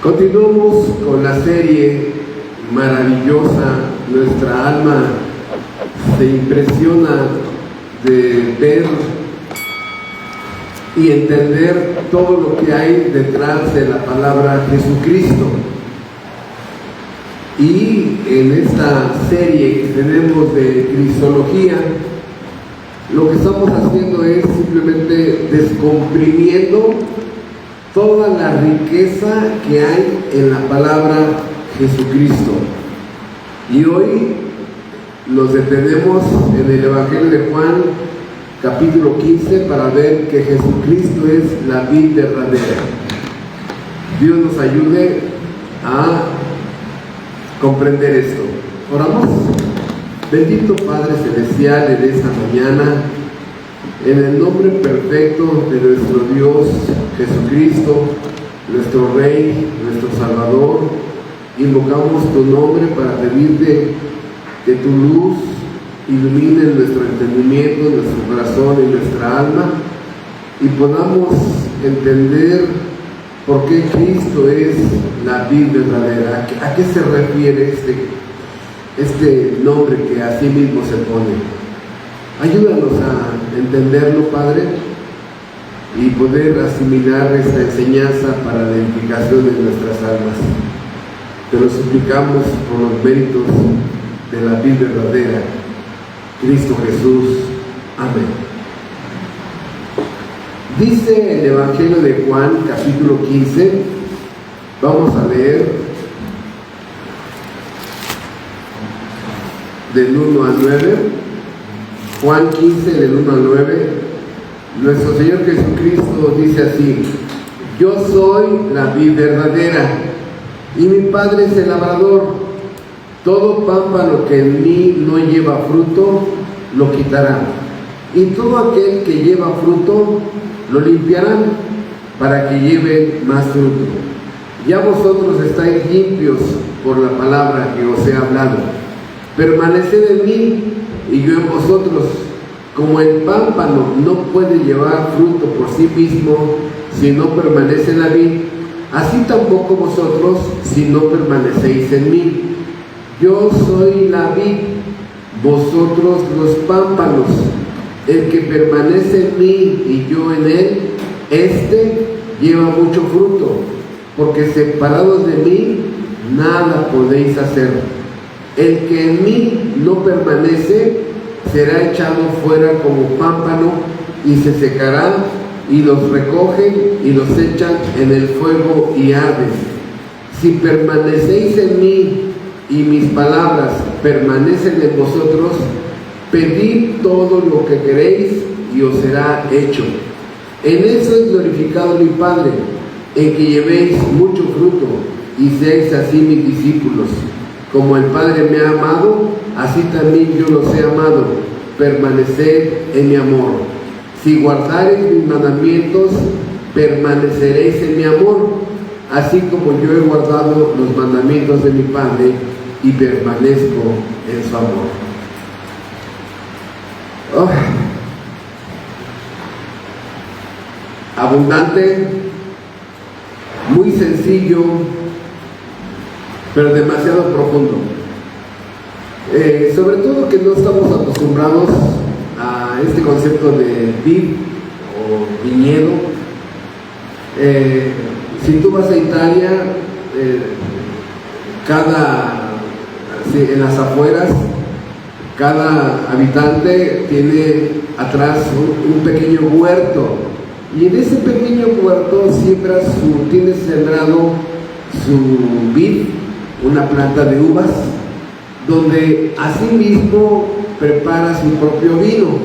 Continuamos con la serie maravillosa. Nuestra alma se impresiona de ver y entender todo lo que hay detrás de la palabra Jesucristo. Y en esta serie que tenemos de Cristología, lo que estamos haciendo es simplemente descomprimiendo toda la riqueza que hay en la palabra Jesucristo. Y hoy nos detenemos en el Evangelio de Juan, capítulo 15, para ver que Jesucristo es la vid verdadera. Dios nos ayude a comprender esto. Oramos. Bendito Padre Celestial, en esta mañana, en el nombre perfecto de nuestro Dios Jesucristo, nuestro Rey, nuestro Salvador, invocamos tu nombre para pedirte que tu luz ilumine nuestro entendimiento, nuestro corazón y nuestra alma, y podamos entender por qué Cristo es la vid verdadera. ¿A qué se refiere este nombre que a sí mismo se pone? Ayúdanos a entenderlo, Padre, y poder asimilar esta enseñanza para la edificación de nuestras almas. Te lo suplicamos por los méritos de la vid verdadera, Cristo Jesús. Amén. Dice el Evangelio de Juan, capítulo 15, vamos a leer del 1 al 9, Juan 15, del 1 al 9, nuestro Señor Jesucristo dice así: yo soy la vid verdadera, y mi Padre es el labrador. Todo pámpano que en mí no lleva fruto, lo quitará, y todo aquel que lleva fruto, lo limpiarán, para que lleve más fruto. Ya vosotros estáis limpios por la palabra que os he hablado. Permaneced en mí, y yo en vosotros. Como el pámpano no puede llevar fruto por sí mismo si no permanece en la vid, así tampoco vosotros si no permanecéis en mí. Yo soy la vid, vosotros los pámpanos. El que permanece en mí y yo en él, éste lleva mucho fruto, porque separados de mí nada podéis hacer. El que en mí no permanece será echado fuera como pámpano y se secará, y los recogen y los echan en el fuego y arden. Si permanecéis en mí y mis palabras permanecen en vosotros, pedid todo lo que queréis y os será hecho. En eso es glorificado mi Padre, en que llevéis mucho fruto y seáis así mis discípulos. Como el Padre me ha amado, así también yo los he amado. Permaneced en mi amor. Si guardareis mis mandamientos, permaneceréis en mi amor, así como yo he guardado los mandamientos de mi Padre y permanezco en su amor. Abundante, muy sencillo, pero demasiado profundo. Sobre todo que no estamos acostumbrados a este concepto de vid o viñedo. Si tú vas a Italia, en las afueras, cada habitante tiene atrás un pequeño huerto, y en ese pequeño huerto tiene sembrado su vid, una planta de uvas, donde asimismo prepara su propio vino,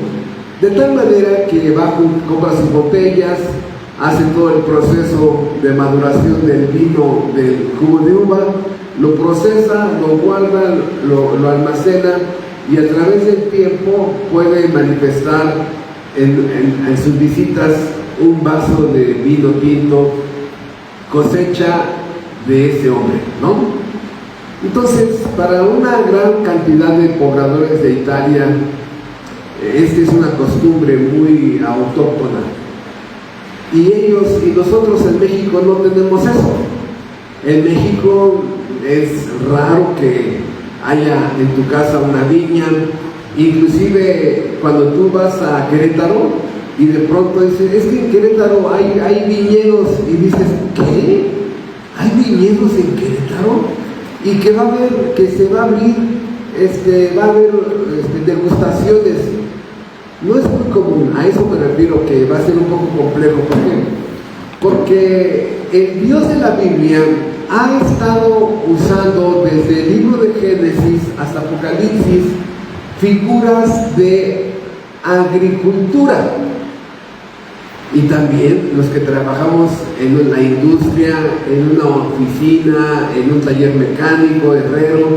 de tal manera que compra sus botellas, hace todo el proceso de maduración del vino, del jugo de uva, lo procesa, lo guarda, lo almacena, y a través del tiempo puede manifestar en sus visitas un vaso de vino tinto, cosecha de ese hombre, ¿no? Entonces, para una gran cantidad de pobladores de Italia, esta es una costumbre muy autóctona. Y nosotros en México no tenemos eso. En México es raro que haya en tu casa una viña, inclusive cuando tú vas a Querétaro y de pronto dices, es que en Querétaro hay viñedos, y dices, ¿qué? ¿Hay viñedos en Querétaro? Y que va a haber, que se va a abrir, va a haber degustaciones. No es muy común, a eso me refiero, que va a ser un poco complejo. ¿Por qué? Porque el Dios de la Biblia ha estado usando desde el libro de Génesis hasta Apocalipsis figuras de agricultura. Y también los que trabajamos en la industria, en una oficina, en un taller mecánico, herrero,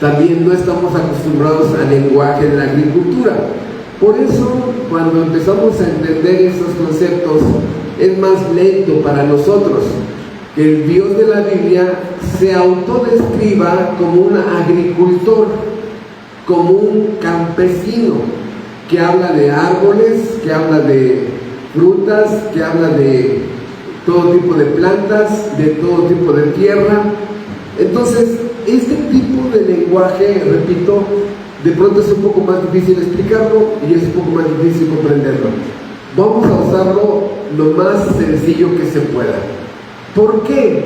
también no estamos acostumbrados al lenguaje de la agricultura. Por eso, cuando empezamos a entender estos conceptos, es más lento para nosotros. Que el Dios de la Biblia se autodescriba como un agricultor, como un campesino, que habla de árboles, que habla de frutas, que habla de todo tipo de plantas, de todo tipo de tierra. Entonces, este tipo de lenguaje, repito, de pronto es un poco más difícil explicarlo y es un poco más difícil comprenderlo. Vamos a usarlo lo más sencillo que se pueda. ¿Por qué?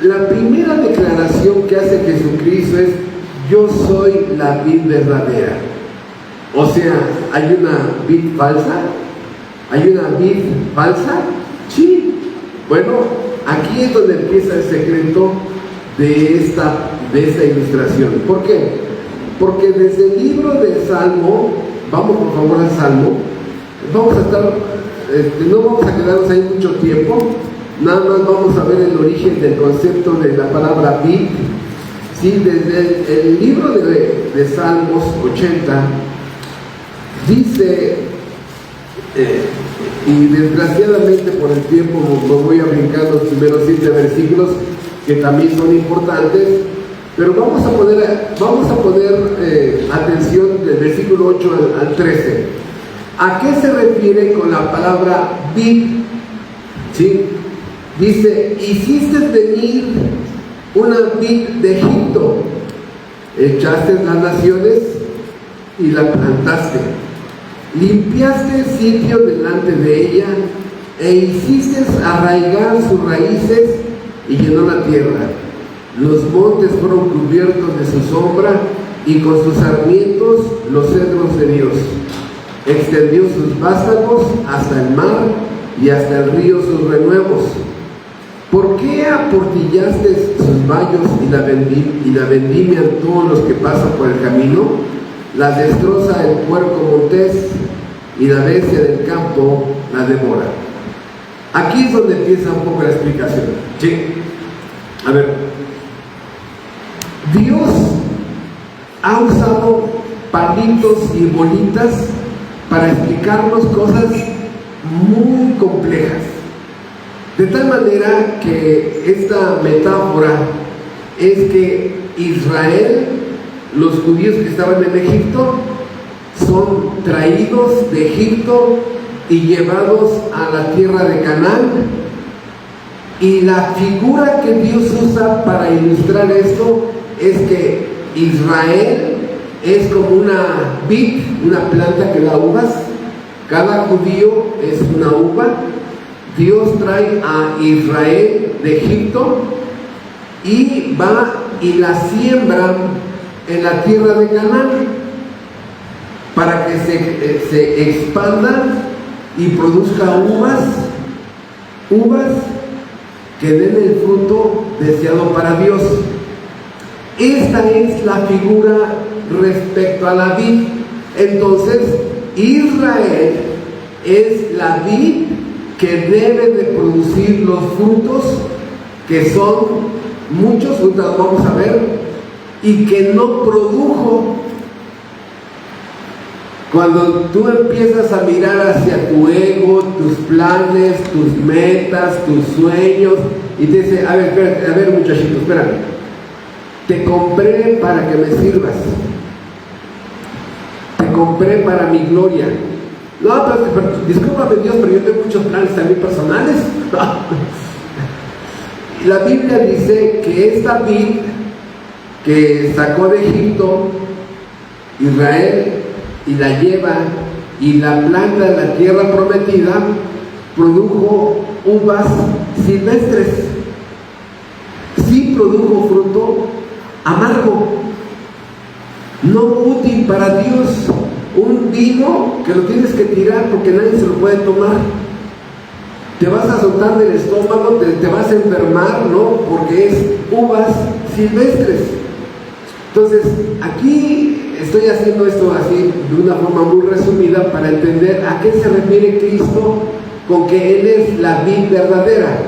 La primera declaración que hace Jesucristo es: yo soy la vid verdadera. O sea, ¿hay una vid falsa? ¿Hay una vid falsa? Sí. Bueno, aquí es donde empieza el secreto de esta ilustración. ¿Por qué? Porque desde el libro del Salmo, vamos por favor al Salmo, vamos a estar, no vamos a quedarnos ahí mucho tiempo, nada más vamos a ver el origen del concepto de la palabra vid. Sí, desde el libro de Salmos 80, dice, y desgraciadamente por el tiempo me voy a brincar los primeros 7 versículos que también son importantes, pero vamos a poner atención del versículo 8 al 13. ¿A qué se refiere con la palabra vid? ¿Sí? Dice: hiciste venir una vid de Egipto, echaste las naciones y la plantaste, limpiaste el sitio delante de ella e hiciste arraigar sus raíces y llenó la tierra. Los montes fueron cubiertos de su sombra y con sus sarmientos los cedros de Dios. Extendió sus vástagos hasta el mar y hasta el río sus renuevos. ¿Por qué aportillaste sus vallos y la vendimian todos los que pasan por el camino? La destroza el puerco montés y la bestia del campo la devora. Aquí es donde empieza un poco la explicación. ¿Sí? A ver, Dios ha usado palitos y bolitas para explicarnos cosas muy complejas. De tal manera que esta metáfora es que Israel, los judíos que estaban en Egipto, son traídos de Egipto y llevados a la tierra de Canaán. Y la figura que Dios usa para ilustrar esto es que Israel es como una vid, una planta que da uvas. Cada judío es una uva. Dios trae a Israel de Egipto y va y la siembra en la tierra de Canaán para que se expanda y produzca uvas que den el fruto deseado para Dios. Esta es la figura respecto a la vid. Entonces, Israel es la vid que debe de producir los frutos, que son muchos frutos, vamos a ver, y que no produjo. Cuando tú empiezas a mirar hacia tu ego, tus planes, tus metas, tus sueños, y te dice: a ver muchachito, espérame, te compré para que me sirvas, te compré para mi gloria. No, pero discúlpame Dios, pero yo tengo muchos planes también personales. La Biblia dice que esta vid que sacó de Egipto Israel y la lleva y la planta en la tierra prometida, produjo uvas silvestres. Sí produjo fruto amargo, no útil para Dios, un vino que lo tienes que tirar porque nadie se lo puede tomar. Te vas a soltar del estómago, te vas a enfermar, ¿no? Porque es uvas silvestres. Entonces, aquí estoy haciendo esto así de una forma muy resumida para entender a qué se refiere Cristo con que Él es la vid verdadera.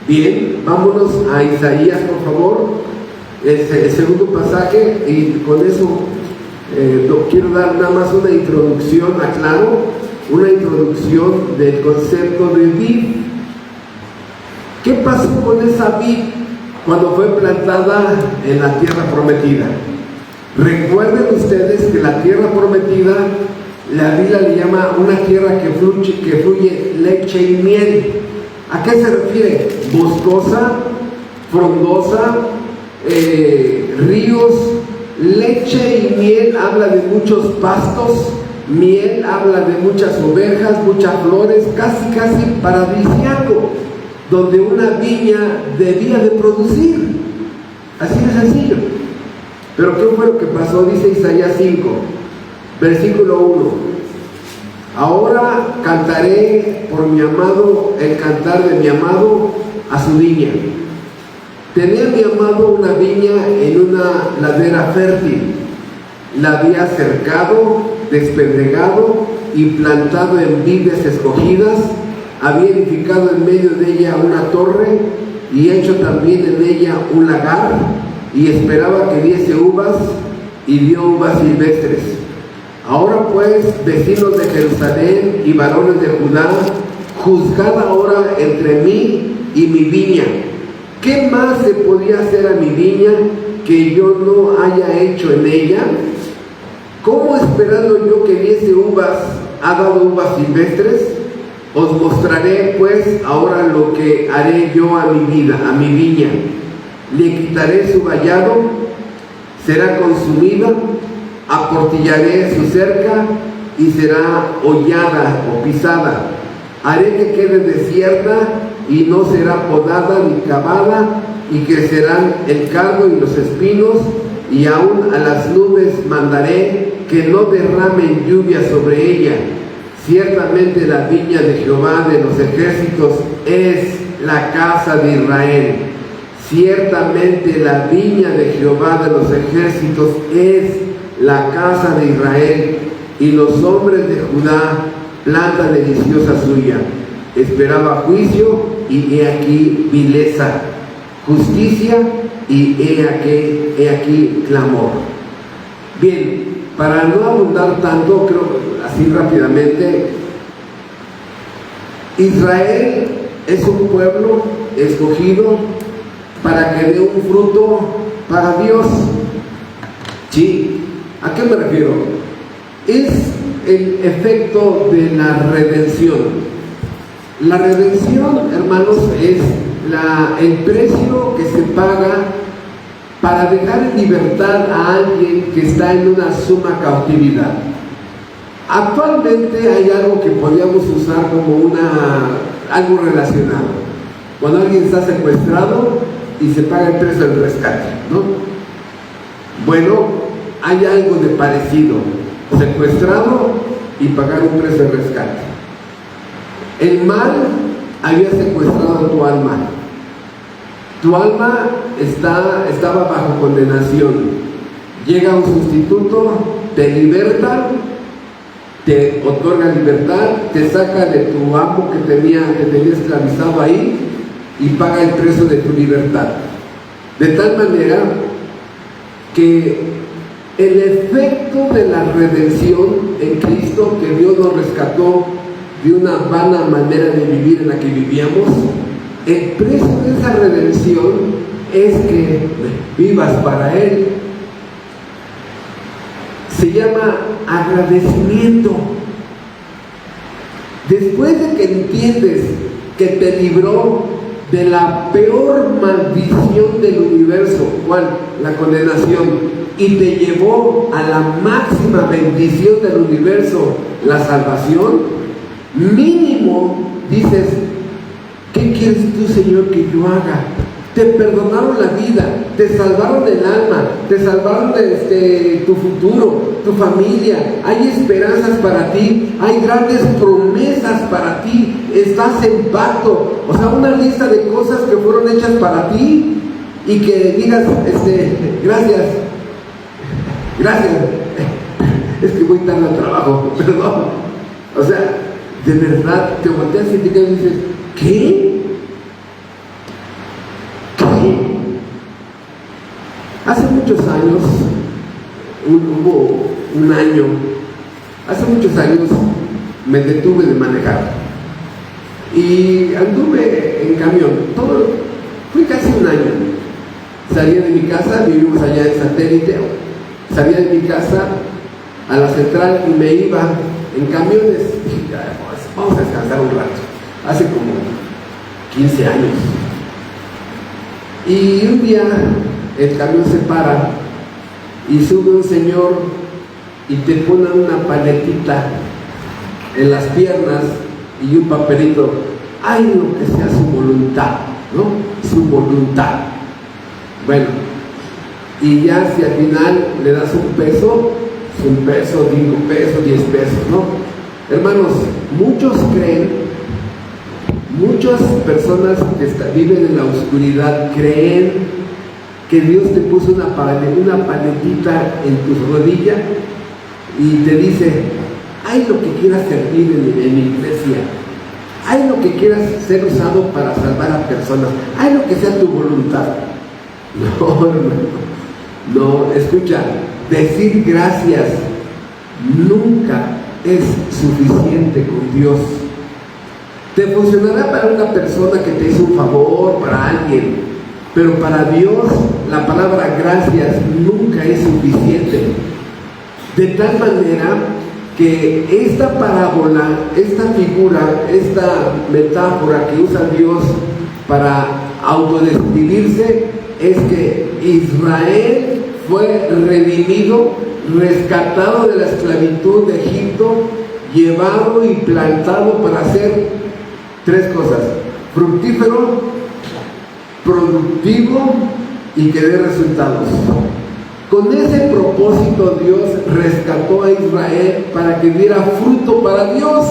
Bien, vámonos a Isaías, por favor, el segundo pasaje, y con eso quiero dar nada más una introducción, aclaro, una introducción del concepto de vid. ¿Qué pasó con esa vid cuando fue plantada en la tierra prometida? Recuerden ustedes que la tierra prometida, la Biblia le llama una tierra que fluye leche y miel. ¿A qué se refiere? Boscosa, frondosa, ríos, leche y miel habla de muchos pastos, miel habla de muchas ovejas, muchas flores, casi paradisíaco, donde una viña debía de producir. Así de sencillo. Pero ¿qué fue lo que pasó? Dice Isaías 5, versículo 1. Ahora cantaré por mi amado, el cantar de mi amado a su viña. Tenía mi amado una viña en una ladera fértil. La había cercado, despedregado y plantado en vides escogidas. Había edificado en medio de ella una torre y hecho también en ella un lagar, y esperaba que diese uvas, y dio uvas silvestres. Ahora pues, vecinos de Jerusalén y varones de Judá, juzgad ahora entre mí y mi viña. ¿Qué más se podía hacer a mi viña que yo no haya hecho en ella? ¿Cómo, esperando yo que diese uvas, ha dado uvas silvestres? Os mostraré pues ahora lo que haré yo a mi viña. Le quitaré su vallado, será consumida, aportillaré su cerca y será hollada o pisada. Haré que quede desierta y no será podada ni cavada, y crecerán el cardo y los espinos, y aún a las nubes mandaré que no derramen lluvia sobre ella. Ciertamente la viña de Jehová de los ejércitos es la casa de Israel. Ciertamente la viña de Jehová de los ejércitos es la casa de Israel, y los hombres de Judá planta deliciosa suya. Esperaba juicio, y he aquí vileza, justicia, y he aquí clamor. Bien, para no abundar tanto, creo así rápidamente, Israel es un pueblo escogido para que dé un fruto para Dios. ¿Sí? ¿A qué me refiero? Es el efecto de la redención. La redención, hermanos, es el precio que se paga para dejar en libertad a alguien que está en una suma cautividad. Actualmente hay algo que podríamos usar como algo relacionado. Cuando alguien está secuestrado y se paga el precio del rescate, ¿no? Bueno, hay algo de parecido: secuestrado y pagar un precio de rescate. El mal había secuestrado tu alma. Tu alma estaba bajo condenación. Llega un sustituto, te liberta, te otorga libertad, te saca de tu amo que tenía esclavizado ahí, y paga el precio de tu libertad. De tal manera que el efecto de la redención en Cristo, que Dios nos rescató de una vana manera de vivir en la que vivíamos, el precio de esa redención es que vivas para Él. Se llama agradecimiento. Después de que entiendes que te libró de la peor maldición del universo, ¿cuál? La condenación, y te llevó a la máxima bendición del universo, la salvación, mínimo dices, ¿qué quieres tú, Señor, que yo haga? Te perdonaron la vida, te salvaron el alma, te salvaron de tu futuro, tu familia, hay esperanzas para ti, hay grandes promesas para ti, estás en pacto, o sea, una lista de cosas que fueron hechas para ti, y que digas, gracias, es que voy tarde al trabajo, perdón, o sea, de verdad, te volteas y te quedas y dices, ¿qué? Hace muchos años, hubo un año, hace muchos años me detuve de manejar y anduve en camión, fue casi un año. Salía de mi casa, vivimos allá en Satélite, salía de mi casa a la central y me iba en camiones, dije, vamos a descansar un rato, hace como 15 años. Y un día el camión se para y sube un señor y te pone una paletita en las piernas y un papelito, ay, lo que sea su voluntad, ¿no? Su voluntad. Bueno, y ya si al final le das un peso, 5 pesos, 10 pesos, ¿no? Hermanos, muchos creen, muchas personas que viven en la oscuridad creen que Dios te puso una paletita en tu rodilla y te dice, hay lo que quieras servir en mi iglesia, hay lo que quieras ser usado para salvar a personas, hay lo que sea tu voluntad. No, hermano, no, escucha, decir gracias nunca es suficiente con Dios. Te funcionará para una persona que te hizo un favor, para alguien, pero para Dios la palabra gracias nunca es suficiente. De tal manera que esta parábola, esta figura, esta metáfora que usa Dios para autodescribirse es que Israel fue redimido, rescatado de la esclavitud de Egipto, llevado y plantado para hacer 3 cosas: fructífero, productivo y que dé resultados. Con ese propósito Dios rescató a Israel para que diera fruto para Dios.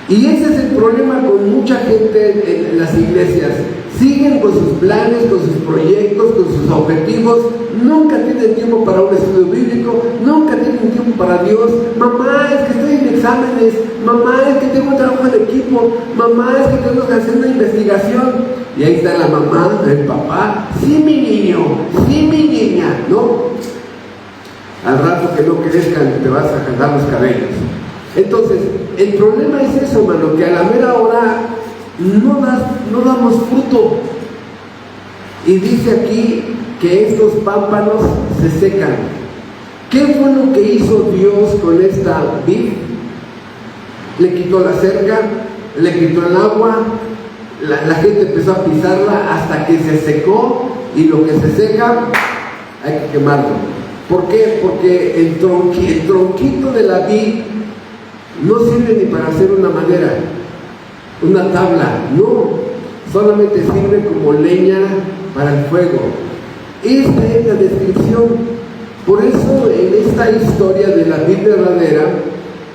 Y ese es el problema con mucha gente en las iglesias. Siguen con sus planes, con sus proyectos, con sus objetivos. Nunca tienen tiempo para un estudio bíblico, nunca tienen tiempo para Dios. Mamá, es que estoy en exámenes. Mamá, es que tengo un trabajo en equipo. Mamá, es que tengo que hacer una investigación. Y ahí está la mamá, el papá. Sí, mi niño, sí, mi niña, ¿no? Al rato que no crezcan te vas a jalar los cabellos. Entonces, el problema es eso, hermano, que a la mera hora no damos fruto. Y dice aquí que estos pámpanos se secan. ¿Qué fue lo que hizo Dios con esta vid? Le quitó la cerca, le quitó el agua, la gente empezó a pisarla hasta que se secó, y lo que se seca hay que quemarlo. ¿Por qué? Porque el tronquito de la vid no sirve ni para hacer una madera, una tabla, no, solamente sirve como leña para el fuego. Esta es la descripción. Por eso en esta historia de la vid verdadera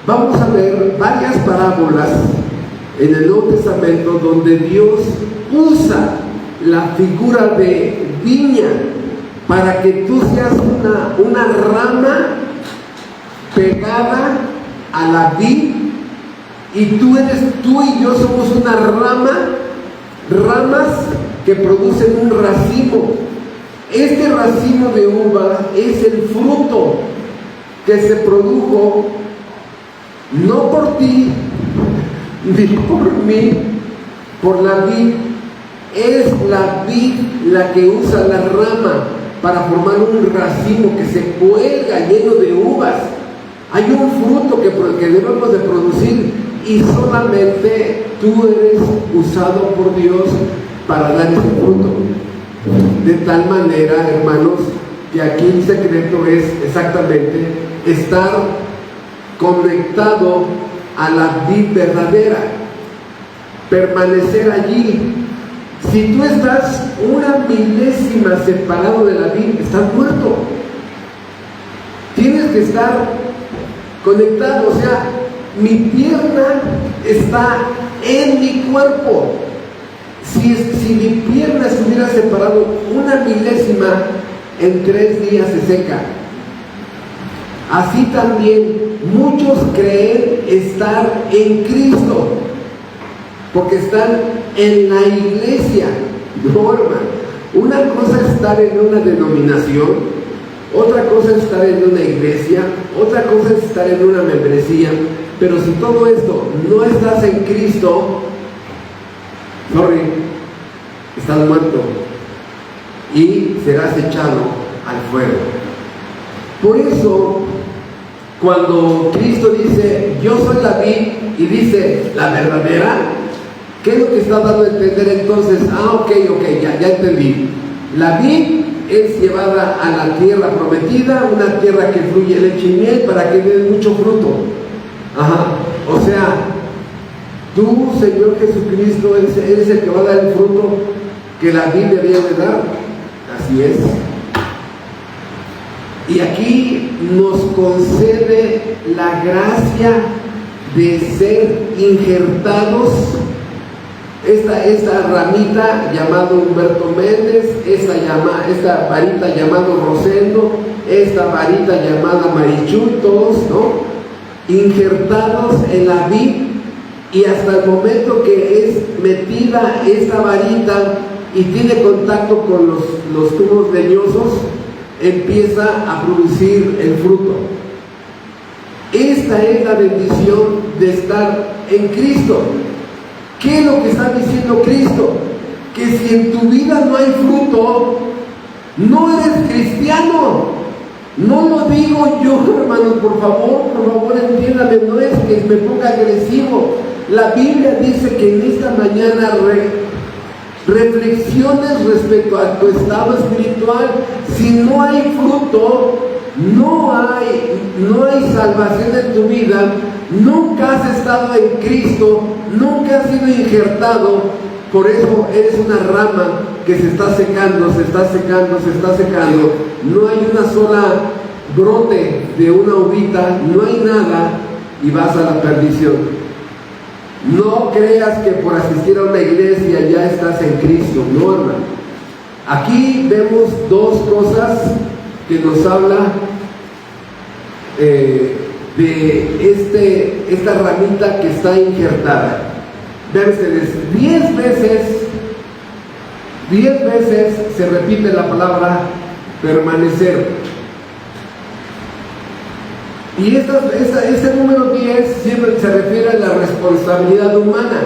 vamos a ver varias parábolas en el Nuevo Testamento donde Dios usa la figura de viña para que tú seas una rama pegada a la vid, y tú y yo somos una ramas que producen un racimo. Este racimo de uva es el fruto que se produjo no por ti ni por mí, por la vid. Es la vid la que usa la rama para formar un racimo que se cuelga lleno de uvas. Hay un fruto que debemos de producir, y solamente tú eres usado por Dios para dar ese fruto. De tal manera, hermanos, que aquí el secreto es exactamente estar conectado a la vid verdadera, permanecer allí. Si tú estás una milésima separado de la vid, estás muerto. Tienes que estar conectado, o sea, mi pierna está en mi cuerpo. Si mi pierna estuviera separado una milésima, en 3 días se seca. Así también muchos creen estar en Cristo, porque están en la iglesia. No, hermano. Una cosa es estar en una denominación, otra cosa es estar en una iglesia, otra cosa es estar en una membresía. Pero si todo esto no estás en Cristo, estás muerto y serás echado al fuego. Por eso, cuando Cristo dice, yo soy la vid, y dice, la verdadera, ¿qué es lo que está dando a entender entonces? Ok, ya entendí. La vid es llevada a la tierra prometida, una tierra que fluye leche y miel para que dé mucho fruto. O sea, tú, Señor Jesucristo, eres el que va a dar el fruto que la vid debía de dar. Así es. Y aquí nos concede la gracia de ser injertados. Esta ramita llamado Humberto Méndez, esta varita llamado Rosendo, esta varita llamada Marichuy, todos, ¿no? Injertados en la vid, y hasta el momento que es metida esta varita y tiene contacto con los tubos leñosos, empieza a producir el fruto. Esta es la bendición de estar en Cristo. ¿Qué es lo que está diciendo Cristo? Que si en tu vida no hay fruto, no eres cristiano. No lo digo yo, hermanos, por favor, entiéndame, no es que me ponga agresivo. La Biblia dice que en esta mañana reflexiones respecto a tu estado espiritual. Si no hay fruto, no hay salvación en tu vida, nunca has estado en Cristo, nunca has sido injertado. Por eso eres una rama que se está secando. No hay una sola brote de una uvita, no hay nada, y vas a la perdición. No creas que por asistir a una iglesia ya estás en Cristo, no, hermano. Aquí vemos dos cosas que nos habla de esta ramita que está injertada. Vean ustedes, 10 veces se repite la palabra permanecer. Y este número 10 siempre se refiere a la responsabilidad humana.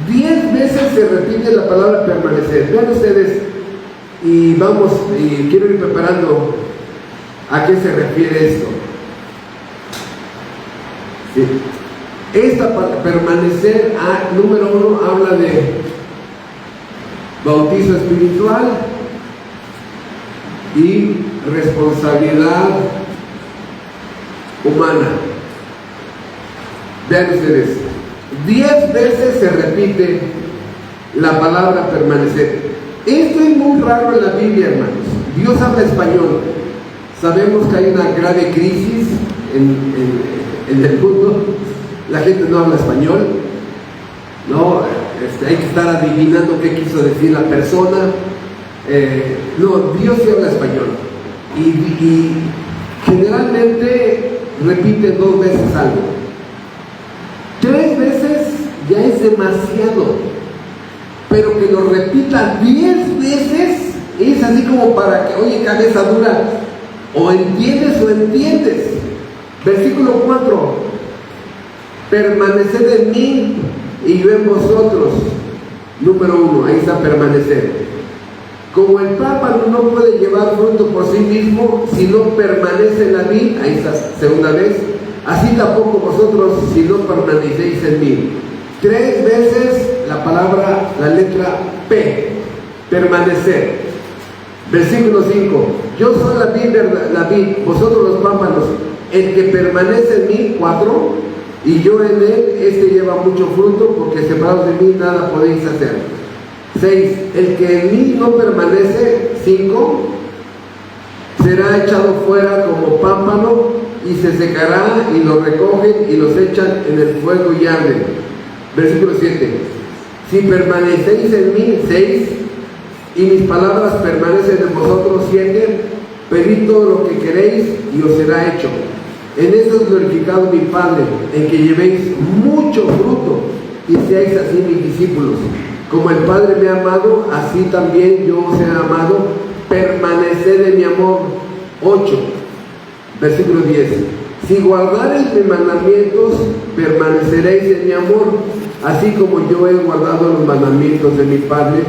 10 veces se repite la palabra permanecer. Vean ustedes, y quiero ir preparando a qué se refiere esto. Sí. Esta permanecer, número 1, habla de bautizo espiritual y responsabilidad humana. Vean ustedes, 10 veces se repite la palabra permanecer. Esto es muy raro en la Biblia, hermanos. Dios habla español. Sabemos que hay una grave crisis en el mundo. La gente no habla español, ¿no? Hay que estar adivinando qué quiso decir la persona. No, Dios sí habla español. Y generalmente repite 2 veces algo. 3 veces ya es demasiado. Pero que lo repita 10 veces es así como para que, oye, cabeza dura, o entiendes o entiendes. Versículo 4. Permaneced en mí y yo en vosotros. Número 1, ahí está permanecer. Como el pámpano no puede llevar fruto por sí mismo si no permanece en la vid, ahí está, segunda vez. así tampoco vosotros si no permanecéis en mí. 3 veces la palabra, la letra P, permanecer. Versículo 5, yo soy la vid, vosotros los pámpanos, el que permanece en mí, 4, y yo en él, este lleva mucho fruto, porque separados de mí nada podéis hacer. 6, el que en mí no permanece, 5, será echado fuera como pámpano y se secará, y lo recogen y los echan en el fuego y arden. Versículo 7, si permanecéis en mí, 6, y mis palabras permanecen en vosotros, 7, pedid todo lo que queréis y os será hecho. En esto es glorificado mi Padre, en que llevéis mucho fruto y seáis así mis discípulos. Como el Padre me ha amado, así también yo os he amado, permaneced en mi amor. 8, versículo 10. Si guardareis mis mandamientos, permaneceréis en mi amor, así como yo he guardado los mandamientos de mi Padre.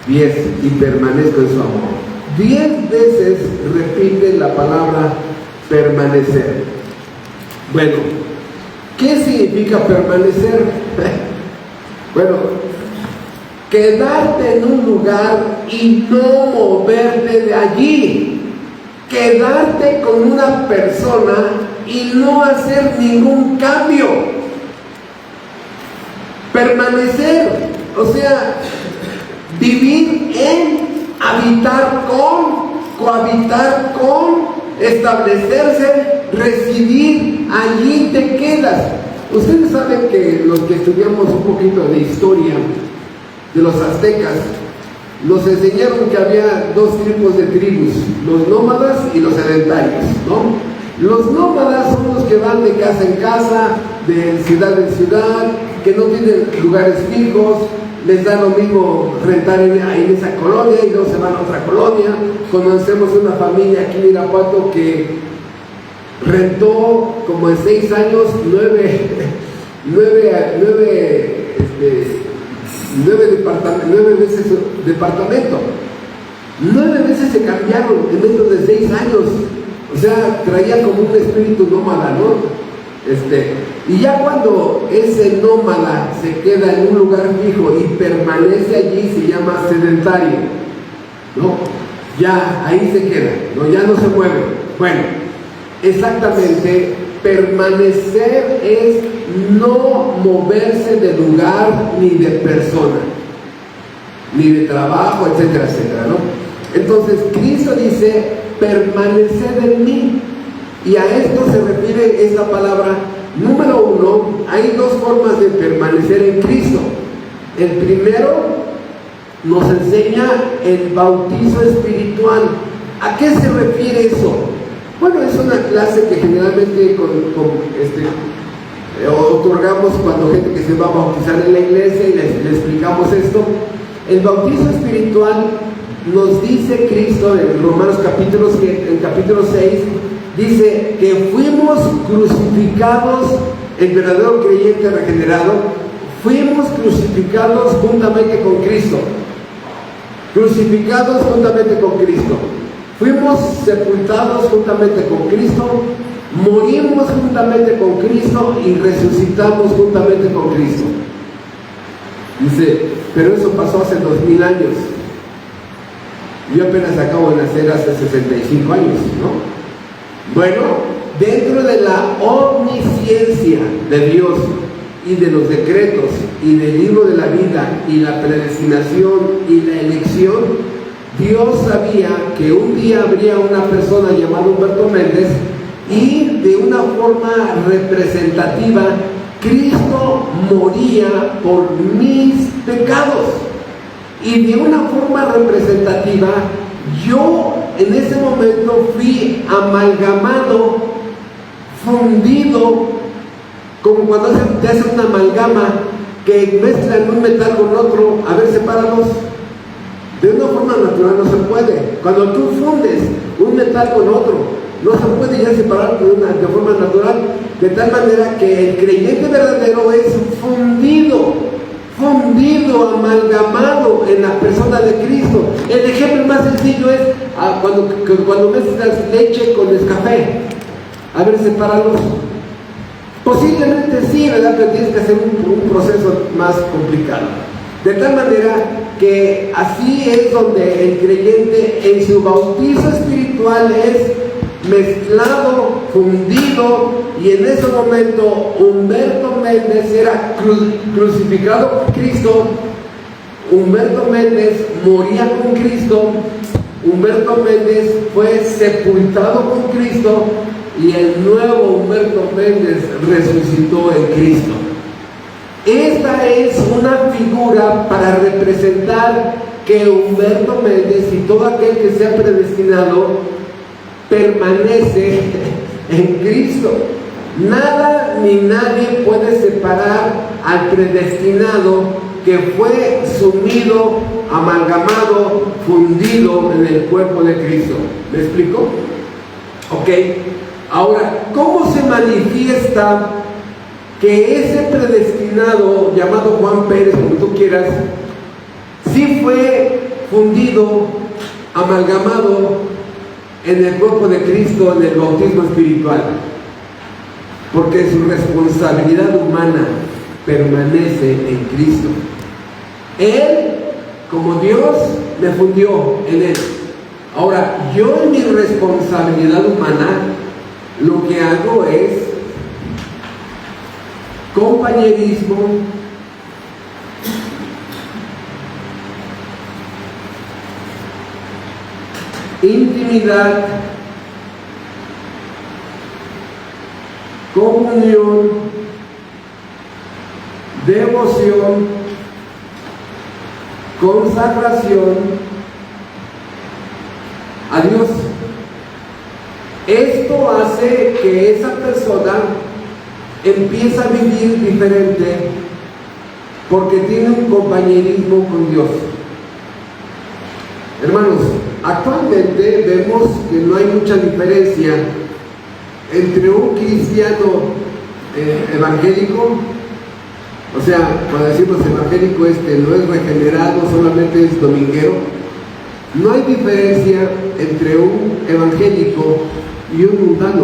10, y permanezco en su amor. 10 veces repite la palabra permanecer. Bueno, ¿qué significa permanecer? Bueno, quedarte en un lugar y no moverte de allí. Quedarte con una persona y no hacer ningún cambio. Permanecer, o sea, vivir en, habitar con, cohabitar con, establecerse, residir, allí te quedas. Ustedes saben que los que estudiamos un poquito de historia de los aztecas, nos enseñaron que había 2 tipos de tribus, los nómadas y los sedentarios, ¿no? Los nómadas son los que van de casa en casa, de ciudad en ciudad, que no tienen lugares fijos, les da lo mismo rentar en esa colonia y luego se van a otra colonia. Conocemos una familia aquí en Irapuato que rentó como en 6 años 9 veces departamento. 9 veces se cambiaron en menos de 6 años. O sea, traía como un espíritu nómada, ¿no? Y ya cuando ese nómada se queda en un lugar fijo y permanece allí, se llama sedentario, ¿no? Ya ahí se queda, ¿no? Ya no se mueve. Bueno, exactamente, permanecer es no moverse de lugar ni de persona, ni de trabajo, etcétera, etcétera, ¿no? Entonces Cristo dice, permaneced en mí. Y a esto se refiere esta palabra. Número 1, hay 2 formas de permanecer en Cristo. El primero nos enseña el bautizo espiritual. ¿A qué se refiere eso? Bueno, es una clase que generalmente otorgamos cuando gente que se va a bautizar en la iglesia y le explicamos esto. El bautizo espiritual nos dice Cristo en Romanos capítulo 6, dice que fuimos crucificados, el verdadero creyente regenerado, fuimos crucificados juntamente con Cristo. Crucificados juntamente con Cristo. Fuimos sepultados juntamente con Cristo, morimos juntamente con Cristo y resucitamos juntamente con Cristo. Dice, pero eso pasó hace 2000 años. Yo apenas acabo de nacer hace 65 años, ¿no? Bueno, dentro de la omnisciencia de Dios y de los decretos y del libro de la vida y la predestinación y la elección, Dios sabía que un día habría una persona llamada Humberto Méndez y de una forma representativa Cristo moría por mis pecados, y de una forma representativa yo en ese momento fui amalgamado, fundido, como cuando te hacen una amalgama que mezclan un metal con otro. A ver, sepáralos. De una forma natural no se puede. Cuando tú fundes un metal con otro, no se puede ya separar de forma natural, de tal manera que el creyente verdadero es fundido, amalgamado en la persona de Cristo. El ejemplo más sencillo es cuando mezclas leche con Nescafé. A ver, sepáralos. Posiblemente sí, ¿verdad? Pero tienes que hacer un proceso más complicado. De tal manera que así es donde el creyente en su bautizo espiritual es mezclado, fundido, y en ese momento Humberto Méndez era crucificado con Cristo, Humberto Méndez moría con Cristo, Humberto Méndez fue sepultado con Cristo, y el nuevo Humberto Méndez resucitó en Cristo. Esta es una figura para representar que Humberto Méndez y todo aquel que sea predestinado permanece en Cristo. Nada ni nadie puede separar al predestinado que fue sumido, amalgamado, fundido en el cuerpo de Cristo. ¿Me explico? Ok. Ahora, ¿cómo se manifiesta que ese predestinado llamado Juan Pérez, como tú quieras, sí fue fundido, amalgamado en el cuerpo de Cristo en el bautismo espiritual? Porque su responsabilidad humana permanece en Cristo. Él, como Dios, me fundió en Él. Ahora, yo en mi responsabilidad humana, lo que hago es compañerismo, intimidad, comunión, devoción, consagración a Dios. Esto hace que esa persona empieza a vivir diferente porque tiene un compañerismo con Dios. Hermanos, actualmente vemos que no hay mucha diferencia entre un cristiano evangélico, o sea, cuando decimos evangélico es que no es regenerado, solamente es dominguero. No hay diferencia entre un evangélico y un mundano.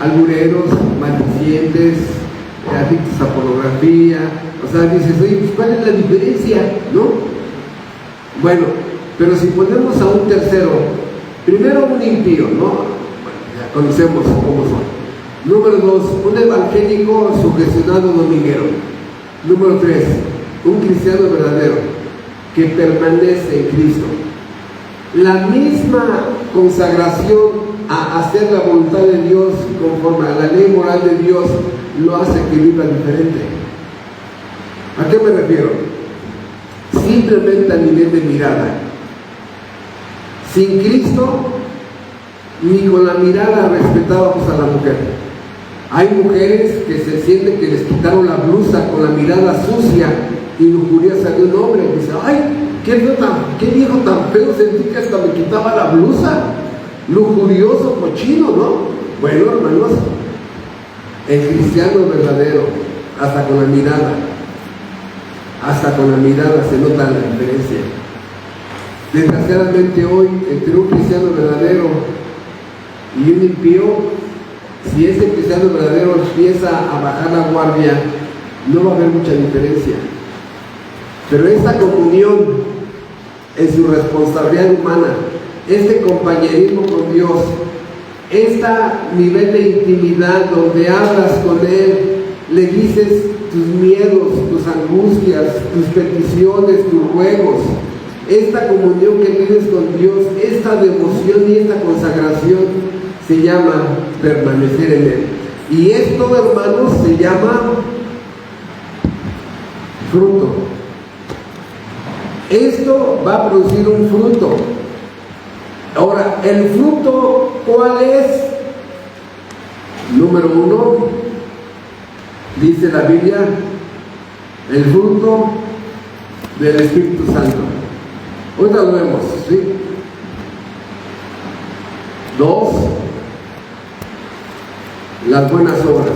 Albureros, maldicientes, adictos a pornografía. O sea, dices, oye, pues ¿cuál es la diferencia? ¿No? Bueno, pero si ponemos a un tercero, primero un impío, ¿no? Bueno, ya conocemos cómo son. Número 2, un evangélico sugestionado dominguero. Número 3, un cristiano verdadero que permanece en Cristo. La misma consagración a hacer la voluntad de Dios conforme a la ley moral de Dios lo hace que viva diferente. ¿A qué me refiero? Simplemente a nivel de mirada. Sin Cristo, ni con la mirada respetábamos a la mujer. Hay mujeres que se sienten que les quitaron la blusa con la mirada sucia y lujuriosa de un hombre. Y dice, ay, qué viejo tan feo, sentí que hasta me quitaba la blusa. Lujurioso, cochino, ¿no? Bueno, hermanos, el cristiano verdadero, hasta con la mirada se nota la diferencia. Desgraciadamente hoy, entre un cristiano verdadero y un impío, si ese cristiano verdadero empieza a bajar la guardia, no va a haber mucha diferencia. Pero esta comunión en su responsabilidad humana, este compañerismo con Dios, este nivel de intimidad donde hablas con Él, le dices tus miedos, tus angustias, tus peticiones, tus ruegos, esta comunión que tienes con Dios, esta devoción y esta consagración se llama permanecer en Él. Y esto, hermanos, se llama fruto. Esto va a producir un fruto. Ahora, ¿el fruto cuál es? Número 1, dice la Biblia, el fruto del Espíritu Santo. Ahorita lo vemos, ¿sí? 2, las buenas obras.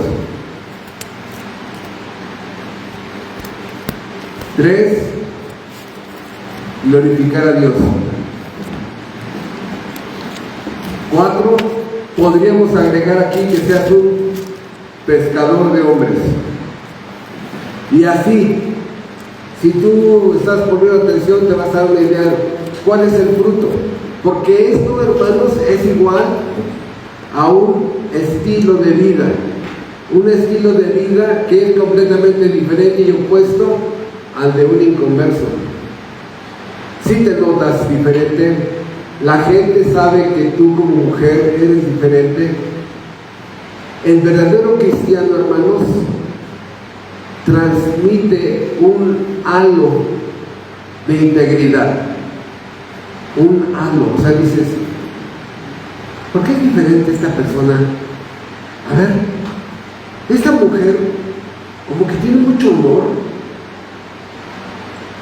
3, glorificar a Dios. 4, podríamos agregar aquí que seas un pescador de hombres. Y así, si tú estás poniendo atención, te vas a dar una idea cuál es el fruto. Porque esto, hermanos, es igual a un estilo de vida. Un estilo de vida que es completamente diferente y opuesto al de un inconverso. Si te notas diferente, la gente sabe que tú como mujer eres diferente. El verdadero cristiano, hermanos, transmite un halo de integridad. Un halo, o sea, dices, ¿por qué es diferente esta persona? A ver, esta mujer como que tiene mucho honor,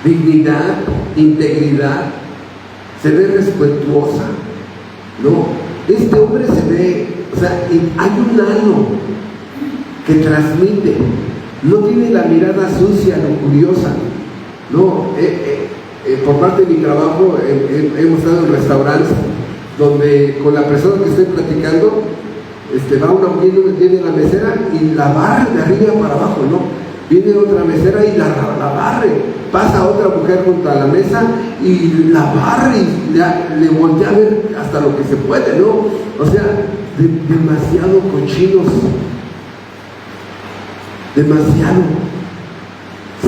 dignidad, integridad, se ve respetuosa, ¿no? Este hombre se ve, o sea, hay un halo que transmite, no tiene la mirada sucia, lujuriosa, no. Por parte de mi trabajo hemos estado en restaurantes donde con la persona que estoy platicando va uno viendo, viene la mesera y la barre de arriba para abajo, ¿no? Viene otra mesera y la barre, pasa otra mujer junto a la mesa y la barre y le voltea a ver hasta lo que se puede, ¿no? O sea, demasiado cochinos, demasiado.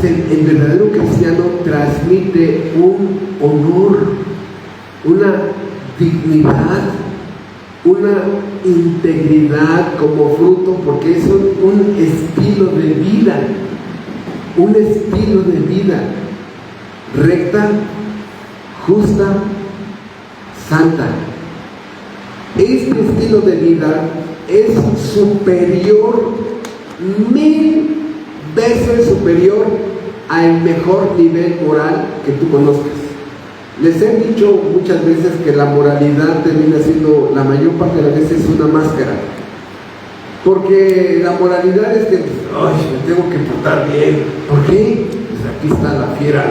El verdadero cristiano transmite un honor, una dignidad, una integridad como fruto, porque es un estilo de vida, un estilo de vida recta, justa, santa. Este estilo de vida es superior, 1000 veces superior al mejor nivel moral que tú conozcas. Les he dicho muchas veces que la moralidad termina siendo, la mayor parte de las veces, una máscara. Porque la moralidad es que, ay, me tengo que portar bien. ¿Por qué? Pues aquí está la fiera,